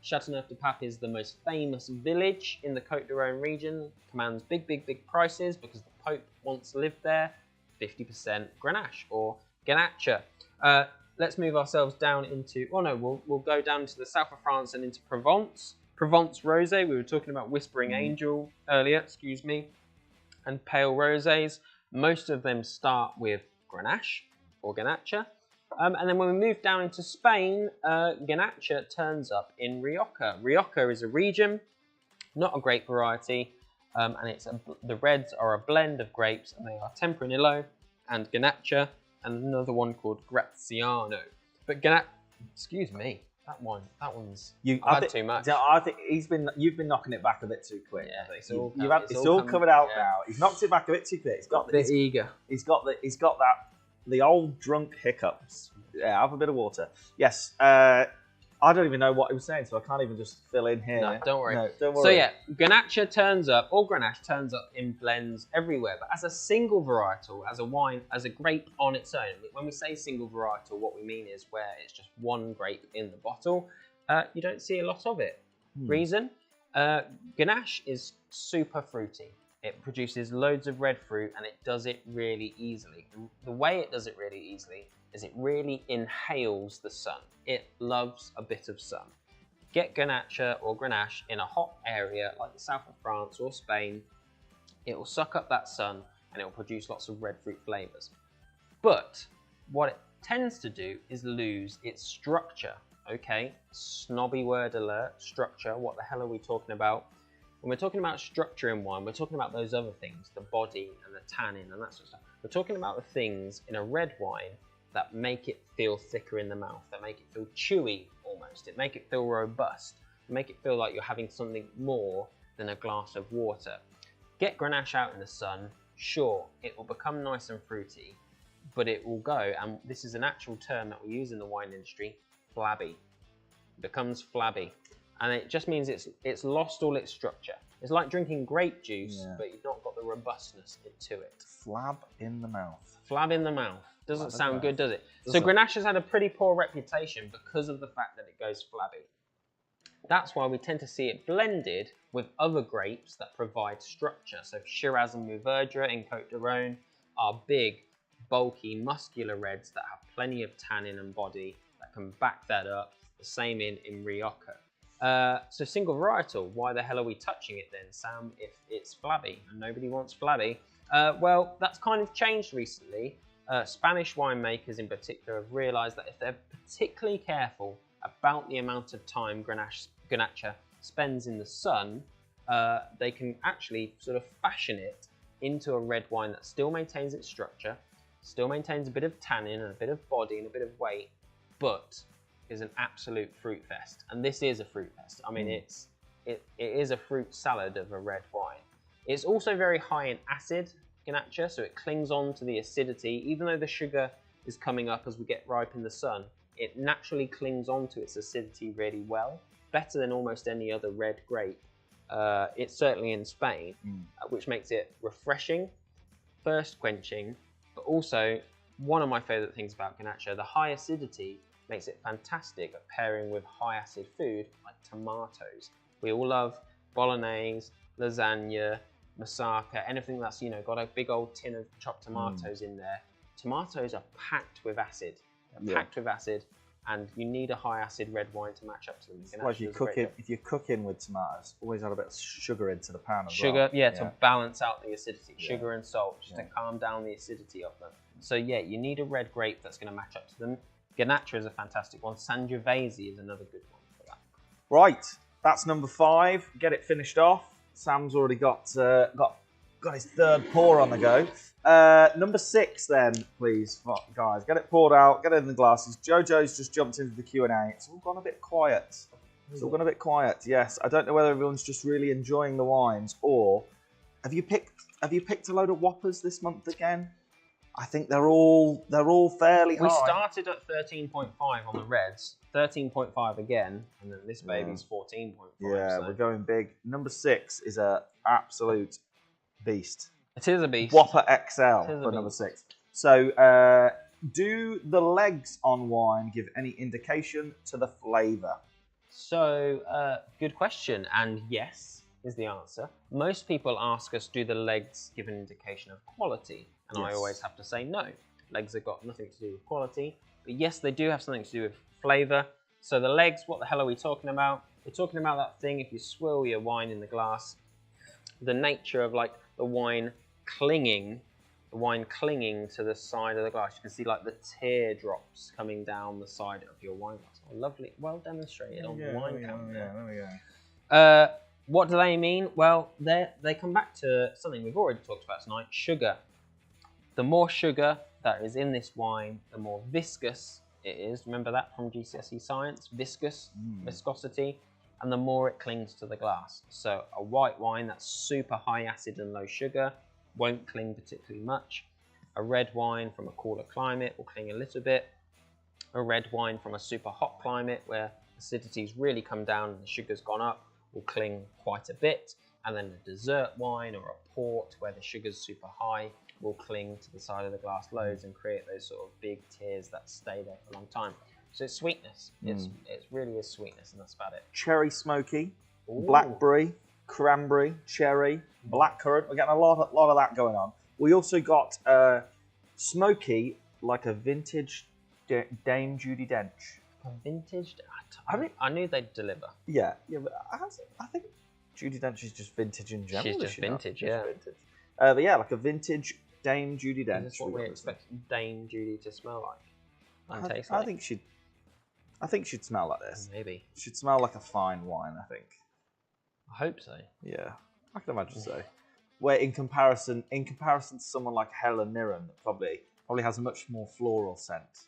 Châteauneuf-du-Pape is the most famous village in the Côte de Rhône region, commands big prices because the Pope once lived there. 50% Grenache or Garnacha. Let's move ourselves down into, we'll go down to the south of France and into Provence. Provence Rosé, we were talking about Whispering Angel earlier, and pale rosés. Most of them start with Grenache or Garnacha. And then when we move down into Spain, Garnacha turns up in Rioja. Rioja is a region, not a grape variety, and the reds are a blend of grapes, and they are Tempranillo and Garnacha, and another one called Graziano. But excuse me, that one's I've had too much. I think you've been knocking it back a bit too quick. Yeah, it's all coming out now. He's knocked it back a bit too quick. Eager. He's got the old drunk hiccups. Yeah, have a bit of water. Yes. I don't even know what he was saying, so I can't even just fill in here. No, don't worry. No, don't worry. So yeah, Garnacha turns up, or Grenache turns up in blends everywhere, but as a single varietal, as a wine, as a grape on its own. When we say single varietal, what we mean is where it's just one grape in the bottle. You don't see a lot of it. Reason? Grenache is super fruity. It produces loads of red fruit, and it does it really easily. The way it does it really easily is it really inhales the sun. It loves a bit of sun. Get Garnacha or Grenache in a hot area like the south of France or Spain. It will suck up that sun and it will produce lots of red fruit flavours. But what it tends to do is lose its structure. Okay, snobby word alert, structure. What the hell are we talking about? When we're talking about structure in wine, we're talking about those other things, the body and the tannin and that sort of stuff. We're talking about the things in a red wine that make it feel thicker in the mouth, that make it feel chewy almost, it make it feel robust, make it feel like you're having something more than a glass of water. Get Grenache out in the sun, sure, it will become nice and fruity, but it will go, and this is an actual term that we use in the wine industry, flabby. It becomes flabby, and it just means it's lost all its structure. It's like drinking grape juice, but you've not got the robustness to it. Flab in the mouth. Flab in the mouth. Doesn't sound good, does it? So Grenache has had a pretty poor reputation because of the fact that it goes flabby. That's why we tend to see it blended with other grapes that provide structure. So Shiraz and Mourvedre in Côte de Rhône are big, bulky, muscular reds that have plenty of tannin and body that can back that up. The same in Rioja. So single varietal, why the hell are we touching it then, Sam, if it's flabby and nobody wants flabby? Well, that's kind of changed recently. Spanish winemakers in particular have realised that if they're particularly careful about the amount of time Garnacha spends in the sun, they can actually sort of fashion it into a red wine that still maintains its structure, still maintains a bit of tannin and a bit of body and a bit of weight, but is an absolute fruit fest. And this is a fruit fest. I mean, it is a fruit salad of a red wine. It's also very high in acid, Garnacha, so it clings on to the acidity. Even though the sugar is coming up as we get ripe in the sun, it naturally clings on to its acidity really well, better than almost any other red grape. It's certainly in Spain, which makes it refreshing, thirst quenching, but also one of my favourite things about Garnacha, the high acidity makes it fantastic at pairing with high acid food like tomatoes. We all love bolognese, lasagna, moussaka, anything that's, got a big old tin of chopped tomatoes in there. Tomatoes are packed with acid, and you need a high acid red wine to match up to them. Well, if you're cooking with tomatoes, always add a bit of sugar into the pan as well. Sugar, to balance out the acidity. Sugar and salt, just to calm down the acidity of them. So yeah, you need a red grape that's going to match up to them. Garnacha is a fantastic one. Sangiovese is another good one for that. Right, that's number 5. Get it finished off. Sam's already got his third pour on the go. Number 6 then, please, guys. Get it poured out, get it in the glasses. Jojo's just jumped into the Q&A. It's all gone a bit quiet. Yes. I don't know whether everyone's just really enjoying the wines, or have you picked a load of whoppers this month again? I think they're all fairly high. We started at 13.5 on the reds, 13.5 again, and then this baby's 14.5. Yeah, so. we're going big. Number 6 is a absolute beast. It is a beast. Whopper XL for number 6. So, do the legs on wine give any indication to the flavour? So, good question, and yes is the answer. Most people ask us, do the legs give an indication of quality? And I always have to say no. Legs have got nothing to do with quality, but yes, they do have something to do with flavour. So the legs, what the hell are we talking about? We're talking about that thing, if you swirl your wine in the glass, the nature of like the wine clinging to the side of the glass. You can see like the teardrops coming down the side of your wine glass. Oh, lovely, well demonstrated on the wine cam. There we go. What do they mean? Well, they come back to something we've already talked about tonight, sugar. The more sugar that is in this wine, the more viscous it is. Remember that from GCSE Science? Viscosity, and the more it clings to the glass. So a white wine that's super high acid and low sugar won't cling particularly much. A red wine from a cooler climate will cling a little bit. A red wine from a super hot climate where acidity's really come down and the sugar's gone up will cling quite a bit. And then a dessert wine or a port where the sugar's super high will cling to the side of the glass loads and create those sort of big tears that stay there for a long time. So it's sweetness. It really is sweetness, and that's about it. Cherry smoky, blackberry, cranberry, cherry, blackcurrant. We're getting a lot of that going on. We also got smoky, like a vintage Dame Judi Dench. A vintage? I knew they'd deliver. Yeah, but I think Judi Dench is just vintage in general. She's just vintage, yeah. Vintage. But yeah, like a vintage Dame Judi Dench. Is this what we expect Dame Judi to smell like? And taste I like? think she'd smell like this. Maybe. She'd smell like a fine wine, I think. I hope so. Yeah, I can imagine so. Where in comparison to someone like Helen Mirren, that probably has a much more floral scent.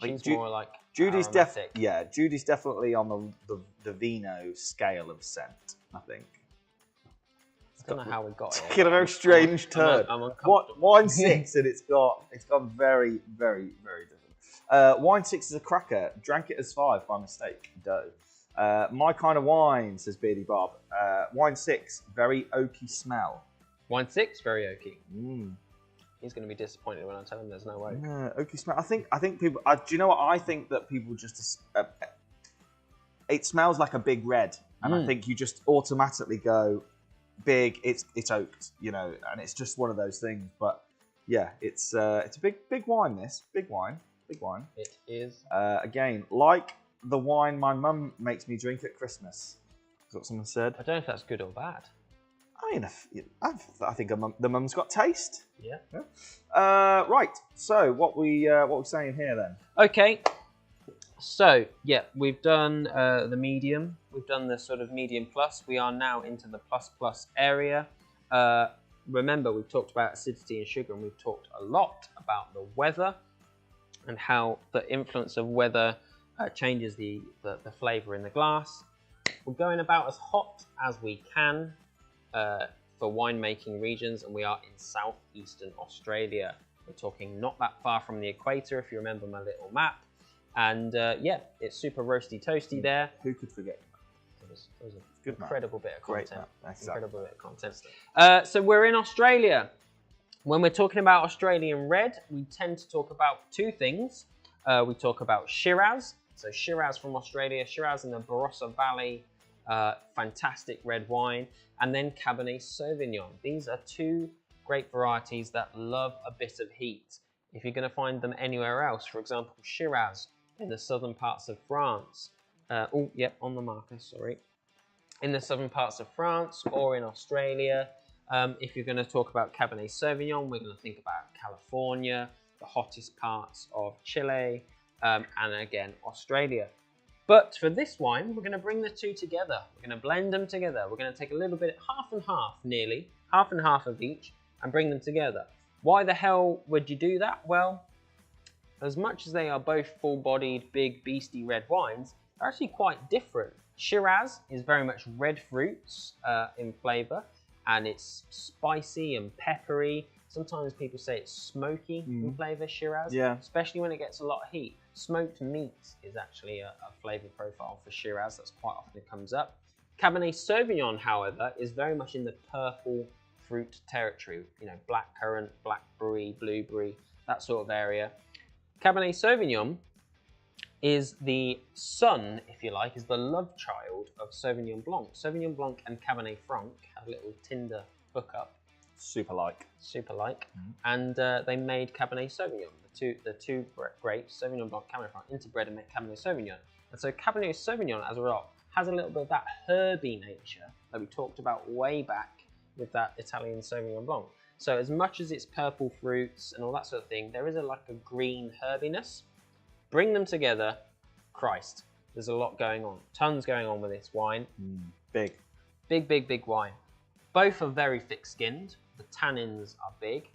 She's more like Judy's aromatic. Judy's definitely on the vino scale of scent, I think. I don't know how we got here. Taking a very strange turn. I'm uncomfortable. Wine 6 and it's gone very, very, very different. Wine 6 is a cracker. Drank it as 5 by mistake. Dough. My kind of wine, says Beardy Bob. Wine 6, very oaky smell. Wine 6, very oaky. He's going to be disappointed when I tell him there's no oak. Oaky smell. I think people. Do you know what? I think that people just. It smells like a big red, and I think you just automatically go, big. It's oaked, and it's just one of those things. But yeah, it's a big wine. This big wine. It is. Again, like the wine my mum makes me drink at Christmas. Is what someone said. I don't know if that's good or bad. I mean, I think the mum's got taste. Yeah. Right. So what we saying here then? Okay. So yeah, we've done the medium. We've done the sort of medium plus. We are now into the plus area. Remember, we've talked about acidity and sugar, and we've talked a lot about the weather and how the influence of weather changes the flavour in the glass. We're going about as hot as we can for winemaking regions, and we are in southeastern Australia. We're talking not that far from the equator, if you remember my little map. And yeah, it's super roasty toasty there. Who could forget? It was an incredible bit of content. Incredible bit of content. So we're in Australia. When we're talking about Australian red, we tend to talk about two things. We talk about Shiraz. So Shiraz from Australia, Shiraz in the Barossa Valley, fantastic red wine, and then Cabernet Sauvignon. These are two great varieties that love a bit of heat. If you're going to find them anywhere else, for example, Shiraz in the southern parts of France. On the marker, sorry. In the southern parts of France or in Australia. If you're going to talk about Cabernet Sauvignon, we're going to think about California, the hottest parts of Chile, and again, Australia. But for this wine, we're going to bring the two together. We're going to blend them together. We're going to take a little bit, half and half, nearly, half and half of each, and bring them together. Why the hell would you do that? Well, as much as they are both full-bodied, big, beastie red wines, they're actually quite different. Shiraz is very much red fruits in flavour, and it's spicy and peppery. Sometimes people say it's smoky in flavour, Shiraz. Yeah. Especially when it gets a lot of heat. Smoked meat is actually a flavour profile for Shiraz that's quite often comes up. Cabernet Sauvignon, however, is very much in the purple fruit territory. You know, blackcurrant, blackberry, blueberry, that sort of area. Cabernet Sauvignon is the son, if you like, is the love child of Sauvignon Blanc. Sauvignon Blanc and Cabernet Franc have a little Tinder hookup. Super like. And they made Cabernet Sauvignon. The two grapes, Sauvignon Blanc, Cabernet Franc, interbred and made Cabernet Sauvignon. And so Cabernet Sauvignon, as a result, has a little bit of that herby nature that we talked about way back with that Italian Sauvignon Blanc. So as much as it's purple fruits and all that sort of thing, there is like a green herbiness. Bring them together, Christ, there's a lot going on. Tons going on with this wine. Big. Big wine. Both are very thick-skinned. The tannins are big.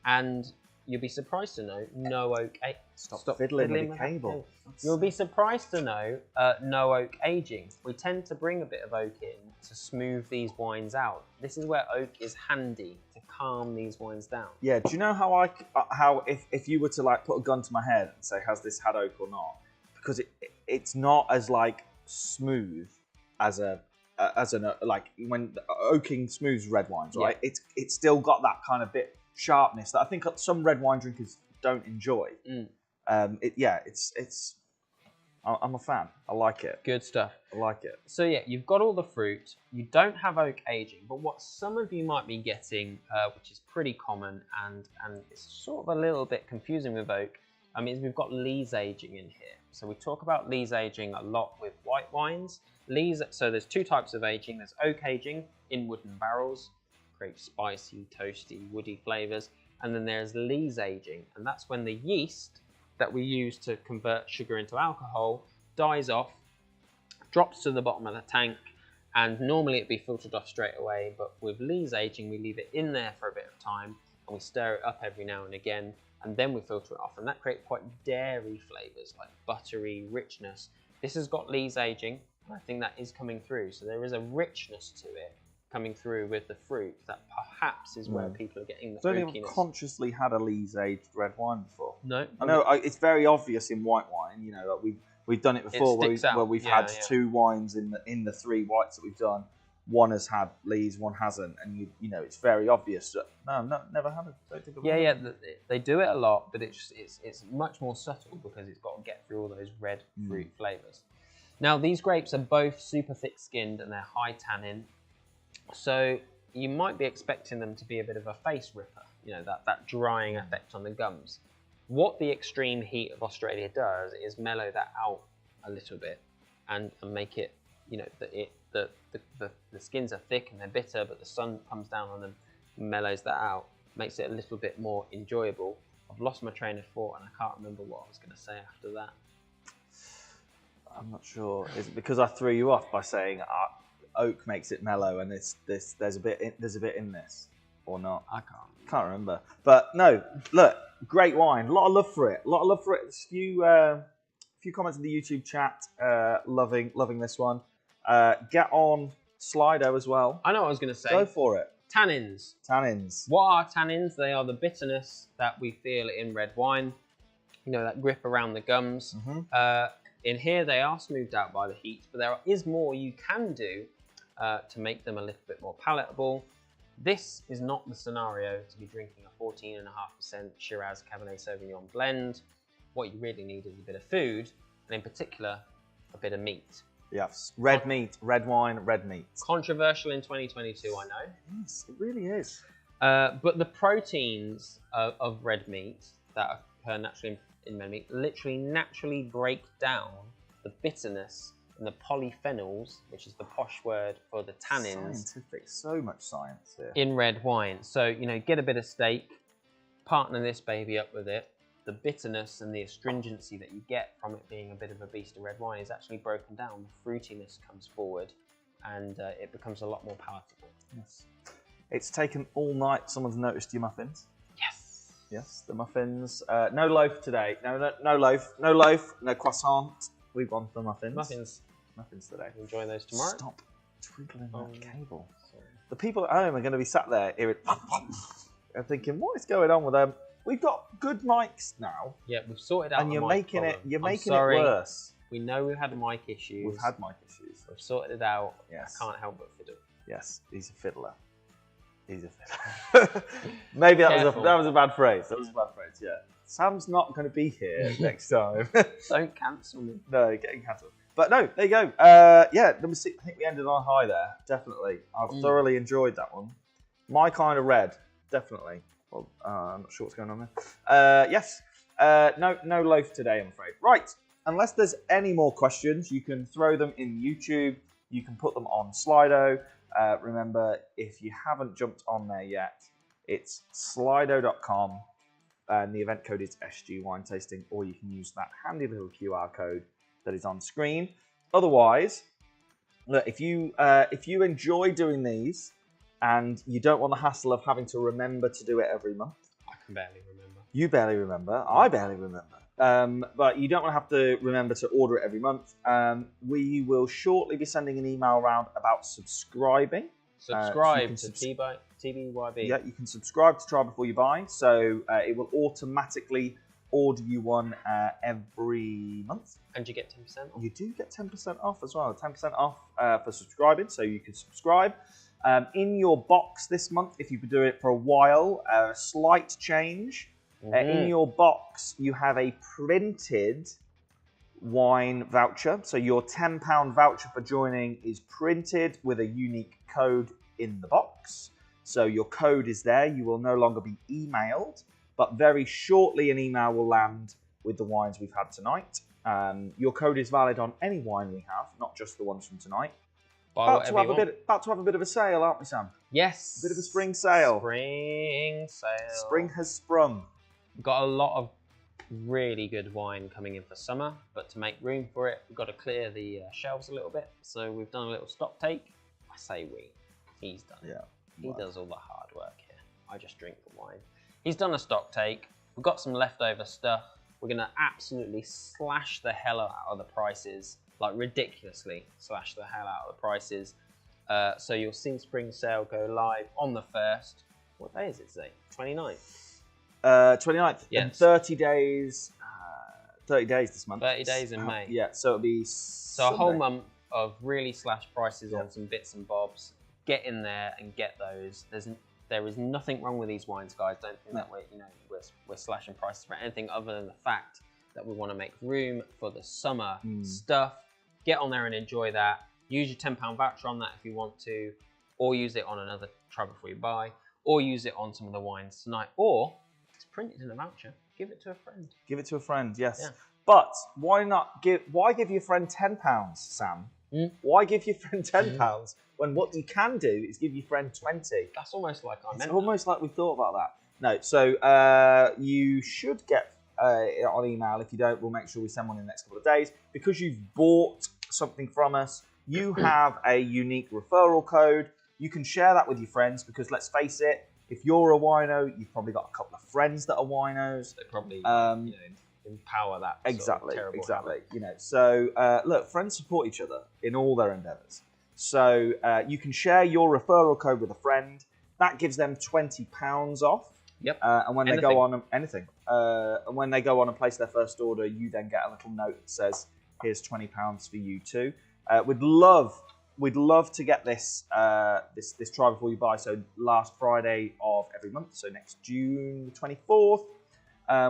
And you'll be surprised to know no oak... Stop fiddling with the cable. You'll be surprised to know no oak aging. We tend to bring a bit of oak in to smooth these wines out. This is where oak is handy to calm these wines down. Yeah, do you know how if you were to like put a gun to my head and say, has this had oak or not? Because it's not as like smooth as like when oaking smooths red wines, right? Yeah. It's still got that kind of bit sharpness that I think some red wine drinkers don't enjoy. I'm a fan. I like it. Good stuff. I like it. So yeah, you've got all the fruit. You don't have oak aging, but what some of you might be getting, which is pretty common and it's sort of a little bit confusing with oak, is we've got lees aging in here. So we talk about lees aging a lot with white wines. So there's two types of aging. There's oak aging in wooden barrels, create spicy, toasty, woody flavors. And then there's lees aging, and that's when the yeast that we use to convert sugar into alcohol dies off, drops to the bottom of the tank, and normally it'd be filtered off straight away, but with lees aging we leave it in there for a bit of time and we stir it up every now and again, and then we filter it off, and that creates quite dairy flavors like buttery richness. This has got lees aging, and I think that is coming through, so there is a richness to it coming through with the fruit that perhaps is where people are getting the oakiness. I don't think I've consciously had a lees aged red wine before. No. I know it's very obvious in white wine, you know, like we've done it before where we've had two wines in the three whites that we've done. One has had lees, one hasn't, and you know it's very obvious. No, never had it. They do it a lot, but it's much more subtle because it's got to get through all those red fruit flavors. Now these grapes are both super thick skinned and they're high tannin. So you might be expecting them to be a bit of a face ripper, you know, that drying effect on the gums. What the extreme heat of Australia does is mellow that out a little bit and make it, you know, the skins are thick and they're bitter, but the sun comes down on them, mellows that out, makes it a little bit more enjoyable. I've lost my train of thought and I can't remember what I was going to say after that. I'm not sure. Is it because I threw you off by saying oak makes it mellow, and there's a bit in this, or not? I can't remember. But no, look, great wine. A lot of love for it. There's a few comments in the YouTube chat. Loving this one. Get on Slido as well. I know what I was going to say. Go for it. Tannins. What are tannins? They are the bitterness that we feel in red wine. You know, that grip around the gums. In here, they are smoothed out by the heat, but there is more you can do to make them a little bit more palatable. This is not the scenario to be drinking a 14.5% Shiraz Cabernet Sauvignon blend. What you really need is a bit of food, and in particular, a bit of meat. Yes, red meat, red wine, red meat. Controversial in 2022, I know. Yes, it really is. But the proteins of red meat that occur naturally in red meat literally naturally break down the bitterness and the polyphenols, which is the posh word for the tannins. Scientific, so much science here. In red wine. So, you know, get a bit of steak, partner this baby up with it. The bitterness and the astringency that you get from it being a bit of a beast of red wine is actually broken down. The fruitiness comes forward and it becomes a lot more palatable. Yes. It's taken all night. Someone's noticed your muffins. Yes. Yes, the muffins. No loaf today. No loaf. No loaf. No croissant. We've gone for muffins. Muffins today. Enjoy those tomorrow. Stop twiddling that cable. Sorry. The people at home are going to be sat there hearing. are thinking, what is going on with them? We've got good mics now. Yeah, we've sorted out. And the you're mic making problem. it. You're I'm making sorry. it worse. We know we've had mic issues. We've had mic issues. We've sorted it out. Yes. I can't help but fiddle. Yes, he's a fiddler. He's a fiddler. Maybe that was a bad phrase. That was a bad phrase. Yeah. Sam's not going to be here next time. Don't cancel me. No, getting cancelled. But no, there you go. Yeah, number 6. I think we ended on a high there. Definitely. I've thoroughly enjoyed that one. My kind of red. Definitely. Well, I'm not sure what's going on there. Yes. No loaf today, I'm afraid. Right. Unless there's any more questions, you can throw them in YouTube. You can put them on Slido. Remember, if you haven't jumped on there yet, it's slido.com. And the event code is SG Wine Tasting, or you can use that handy little QR code that is on screen. Otherwise, look, if you enjoy doing these and you don't want the hassle of having to remember to do it every month, I can barely remember. You barely remember. I barely remember. But you don't want to have to remember to order it every month. We will shortly be sending an email around about subscribing. Subscribe to TBYB. Yeah, you can subscribe to Try Before You Buy. So it will automatically order you one every month. And you get 10% off. You do get 10% off as well. 10% off for subscribing, so you can subscribe. In your box this month, if you've been doing it for a while, a slight change. In your box, you have a printed wine voucher. So your £10 voucher for joining is printed with a unique code in the box. So your code is there. You will no longer be emailed, but very shortly an email will land with the wines we've had tonight. Your code is valid on any wine we have, not just the ones from tonight. About to have a bit of a sale, aren't we, Sam? Yes. A bit of a spring sale. Spring sale. Spring has sprung. We've got a lot of really good wine coming in for summer, but to make room for it, we've got to clear the shelves a little bit. So we've done a little stock take. I say we. He's done it. Yeah. He does all the hard work here. I just drink the wine. He's done a stock take. We've got some leftover stuff. We're going to absolutely slash the hell out of the prices, like ridiculously slash the hell out of the prices. So you'll see spring sale go live on the 1st. What day is it today? 29th. 29th. Yes. In 30 days. 30 days this month. 30 days in May. Yeah, so it'll be So a whole month of really slashed prices on some bits and bobs. Get in there and get those. There is nothing wrong with these wines, guys. Don't think that we're slashing prices for anything other than the fact that we want to make room for the summer stuff. Get on there and enjoy that. Use your £10 voucher on that if you want to, or use it on another Try Before You Buy, or use it on some of the wines tonight, or it's printed in a voucher. Give it to a friend. Give it to a friend, yes. Yeah. But why give your friend £10, Sam? Why give your friend £10 when what you can do is give your friend 20? That's almost like I meant. It's almost like we thought about that. No, so you should get it on email. If you don't, we'll make sure we send one in the next couple of days. Because you've bought something from us, you have a unique referral code. You can share that with your friends because let's face it, if you're a wino, you've probably got a couple of friends that are winos. They probably empower that. Exactly, sort of exactly. So look, friends support each other in all their endeavours. So you can share your referral code with a friend. That gives them £20 off. Yep. And when they go on anything, and when they go on and place their first order, you then get a little note that says, "Here's £20 for you too." We'd love to get this this Try Before You Buy. So last Friday of every month, so next June the 24th.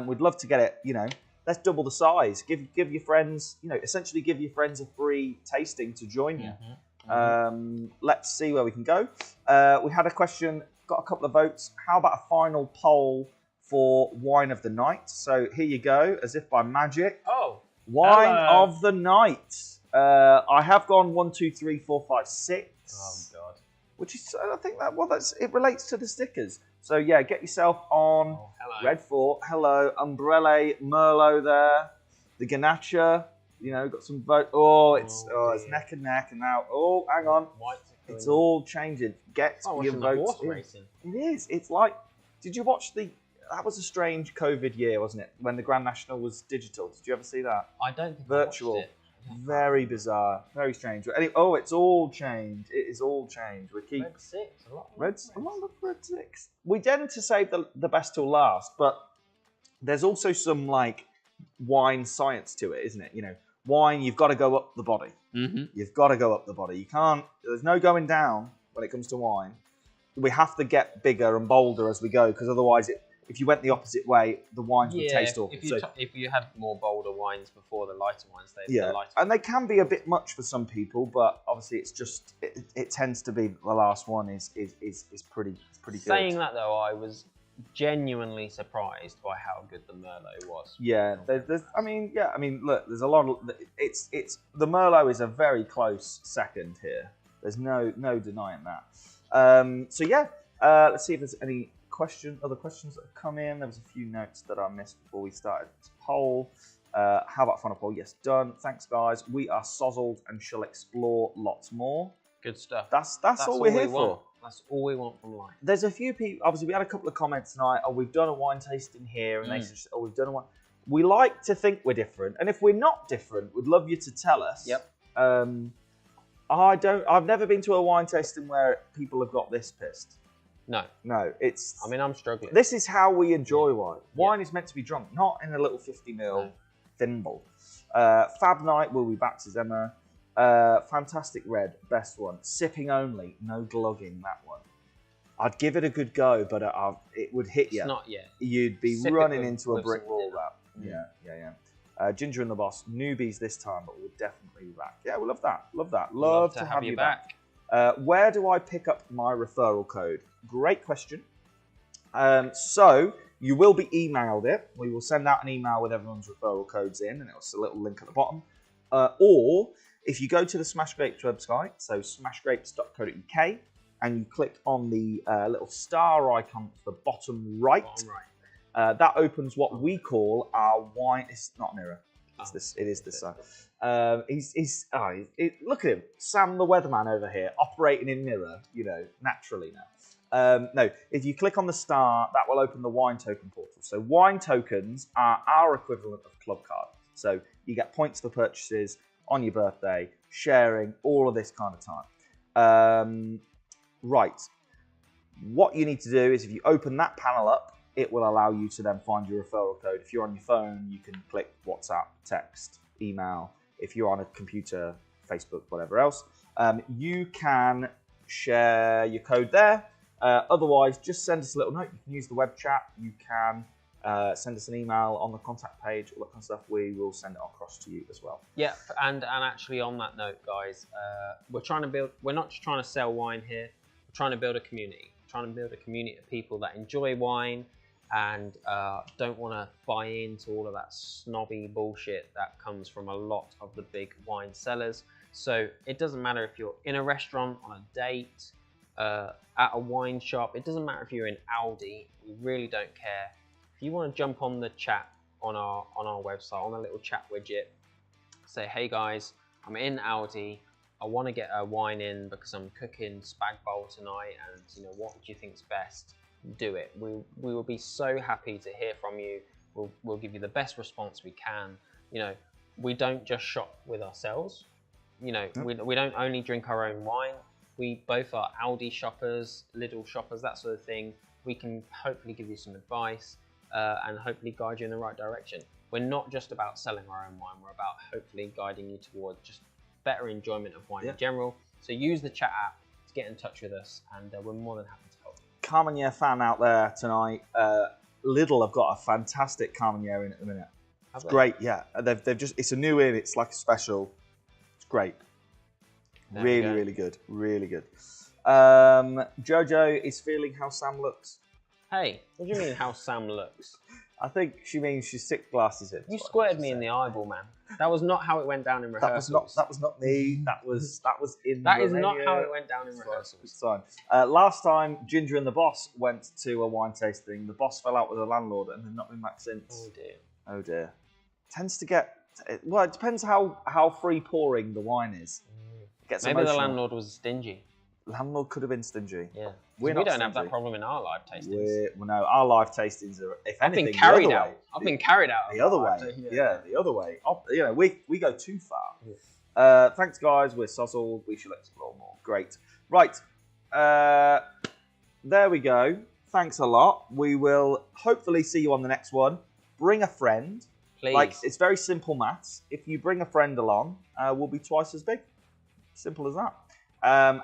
We'd love to get it. Let's double the size. Give your friends, essentially give your friends a free tasting to join you. Let's see where we can go. We had a question, got a couple of votes. How about a final poll for wine of the night? So here you go, as if by magic. Oh, wine of the night. I have gone 1, 2, 3, 4, 5, 6. Oh God. Which is, I think it relates to the stickers. So yeah, get yourself on Red Fort. Hello, Umbrella, Merlot there, the Ganacha. Got some vote. It's neck and neck, and now hang on, it's all changing. Get your votes in. It is. It's like, did you watch that was a strange COVID year, wasn't it? When the Grand National was digital. Did you ever see that? I don't think virtual. I watched it. Very bizarre, very strange. Oh, it's all changed. It is all changed. We keep Red 6, a lot of a lot of red 6. We tend to save the best till last, but there's also some like wine science to it, isn't it? You know, wine, you've got to go up the body. You've got to go up the body. You can't. There's no going down when it comes to wine. We have to get bigger and bolder as we go, because otherwise if you went the opposite way, the wines would taste awful. If you had more bolder wines before the lighter wines, the lighter and they can be a bit much for some people, but obviously it's just it tends to be the last one is pretty good. Saying that though, I was genuinely surprised by how good the Merlot was. Yeah, I mean, look, there's a lot of it's the Merlot is a very close second here. There's no denying that. So yeah, let's see if there's any other questions that have come in. There was a few notes that I missed before we started this poll. How about final poll? Yes, done. Thanks, guys. We are sozzled and shall explore lots more. Good stuff. That's all we're here for. That's all we want from life. There's a few people. Obviously, we had a couple of comments tonight. Oh, we've done a wine tasting here, and they said, oh, we've done a wine. We like to think we're different, and if we're not different, we'd love you to tell us. Yep. I've never been to a wine tasting where people have got this pissed. No, it's. I mean, I'm struggling. This is how we enjoy wine. Wine is meant to be drunk, not in a little 50ml thimble. Fab Night will be back, says Emma. Fantastic Red, best one. Sipping only, no glugging, that one. I'd give it a good go, but it would hit you. It's not yet. You'd be running into a brick wall. Yeah. Ginger and the Boss, newbies this time, but we'll definitely be back. Yeah, we love that. Love to have you back. Where do I pick up my referral code? Great question. So you will be emailed it. We will send out an email with everyone's referral codes in, and it's a little link at the bottom. Or if you go to the Smash Grapes website, so smashgrapes.co.uk, and you click on the little star icon at the bottom right, that opens what we call our wine. It's not Mirror. It's this. It is this side. Look at him, Sam the weatherman over here, operating in Mirror. You know, naturally now. No, if you click on the star, that will open the wine token portal. So wine tokens are our equivalent of club cards. So you get points for purchases on your birthday, sharing, all of this kind of time. Right. What you need to do is if you open that panel up, it will allow you to then find your referral code. If you're on your phone, you can click WhatsApp, text, email. If you're on a computer, Facebook, whatever else, you can share your code there. Otherwise, just send us a little note. You can use the web chat. You can send us an email on the contact page, all that kind of stuff. We will send it across to you as well. Yeah, and actually on that note, guys, we're not just trying to sell wine here. We're trying to build a community. We're trying to build a community of people that enjoy wine and don't want to buy into all of that snobby bullshit that comes from a lot of the big wine sellers. So it doesn't matter if you're in a restaurant, on a date, at a wine shop. It doesn't matter if you're in Aldi. We really don't care. If you want to jump on the chat on our website, on the little chat widget, say, hey guys, I'm in Aldi. I want to get a wine in because I'm cooking spag bowl tonight, and you know, what do you think's best? Do it. We will be so happy to hear from you. We'll give you the best response we can. You know, we don't just shop with ourselves. You know, we don't only drink our own wine. We both are Aldi shoppers, Lidl shoppers, that sort of thing. We can hopefully give you some advice and hopefully guide you in the right direction. We're not just about selling our own wine. We're about hopefully guiding you towards just better enjoyment of wine in general. So use the chat app to get in touch with us, and we're more than happy to help. Carmenere fan out there tonight. Lidl have got a fantastic Carmenere in at the minute. It's great, yeah. They've just, it's a new in. It's like a special. It's great. Really good. Really good. Jojo is feeling how Sam looks. Hey, what do you mean how Sam looks? I think she means she's 6 glasses in. You squirted me in the eyeball, man. That was not how it went down in rehearsals. That was not me. That was in. That is not how it went down in rehearsals. It's fine. Last time Ginger and the Boss went to a wine tasting, the boss fell out with the landlord and they've not been back since. Oh dear. Oh dear. Tends to get. Well, it depends how free pouring the wine is. It gets Maybe emotional. the landlord was stingy. Landlord could have been stingy. Yeah. We don't have that problem in our live tastings. No, our live tastings are, if I've anything, been carried the other out. way. I've been carried out. The other way. The other way. You know, we go too far. Thanks, guys. We're Sozzled. We shall explore more. Great. Right. There we go. Thanks a lot. We will hopefully see you on the next one. Bring a friend. Please. Like, it's very simple maths. If you bring a friend along, we'll be twice as big. Simple as that.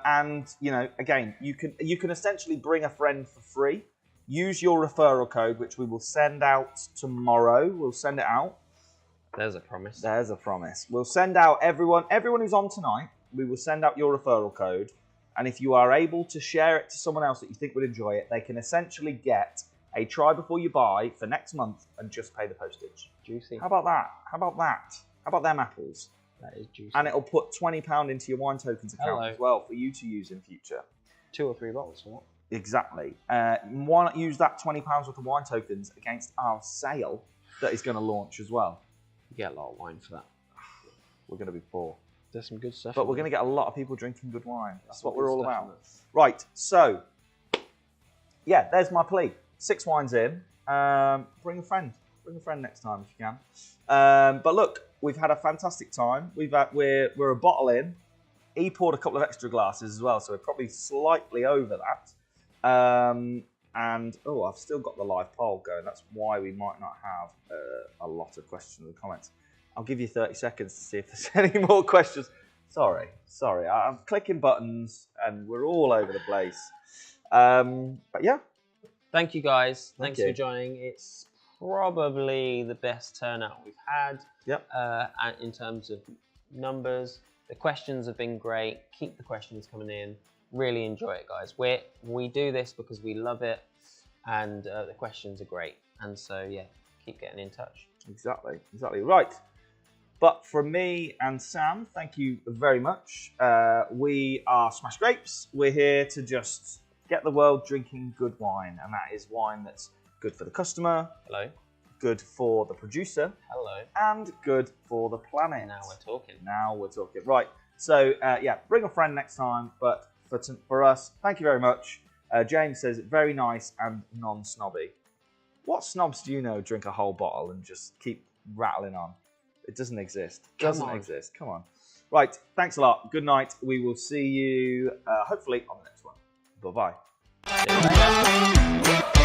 And you know, again, you can essentially bring a friend for free. Use your referral code, which we will send out tomorrow. We'll send it out. There's a promise. There's a promise. We'll send out everyone who's on tonight. We will send out your referral code, and if you are able to share it to someone else that you think would enjoy it, they can essentially get a try before you buy for next month and just pay the postage. Juicy. How about that? How about that? How about them apples? That is juicy. And it'll put £20 into your Wine Tokens account as well for you to use in future. 2 or 3 bottles for what? Exactly. Why not use that £20 worth of Wine Tokens against our sale that is going to launch as well? You get a lot of wine for that. We're going to be poor. There's some good stuff. But we're going to get a lot of people drinking good wine. That's what we're all about. Right, so, yeah, there's my plea. 6 wines in. Bring a friend. Bring a friend next time if you can. But look, we've had a fantastic time. We're a bottle in. He poured a couple of extra glasses as well, so we're probably slightly over that. And, oh, I've still got the live poll going. That's why we might not have a lot of questions and comments. I'll give you 30 seconds to see if there's any more questions. Sorry. I'm clicking buttons and we're all over the place. But yeah. Thank you, guys. Thank Thanks you. for joining. It's probably the best turnout we've had. Yep. In terms of numbers. The questions have been great. Keep the questions coming in. Really enjoy it, guys. We do this because we love it, and the questions are great. And so, yeah, keep getting in touch. Exactly. Right. But from me and Sam, thank you very much. We are Smash Grapes. We're here to just get the world drinking good wine, and that is wine that's good for the customer. Hello. Good for the producer. Hello. And good for the planet. Now we're talking. Right. So, yeah, bring a friend next time. But for us, thank you very much. James says, very nice and non-snobby. What snobs do you know drink a whole bottle and just keep rattling on? It doesn't exist. Doesn't exist. Come on. Right. Thanks a lot. Good night. We will see you hopefully on the next one. Bye-bye. See you later.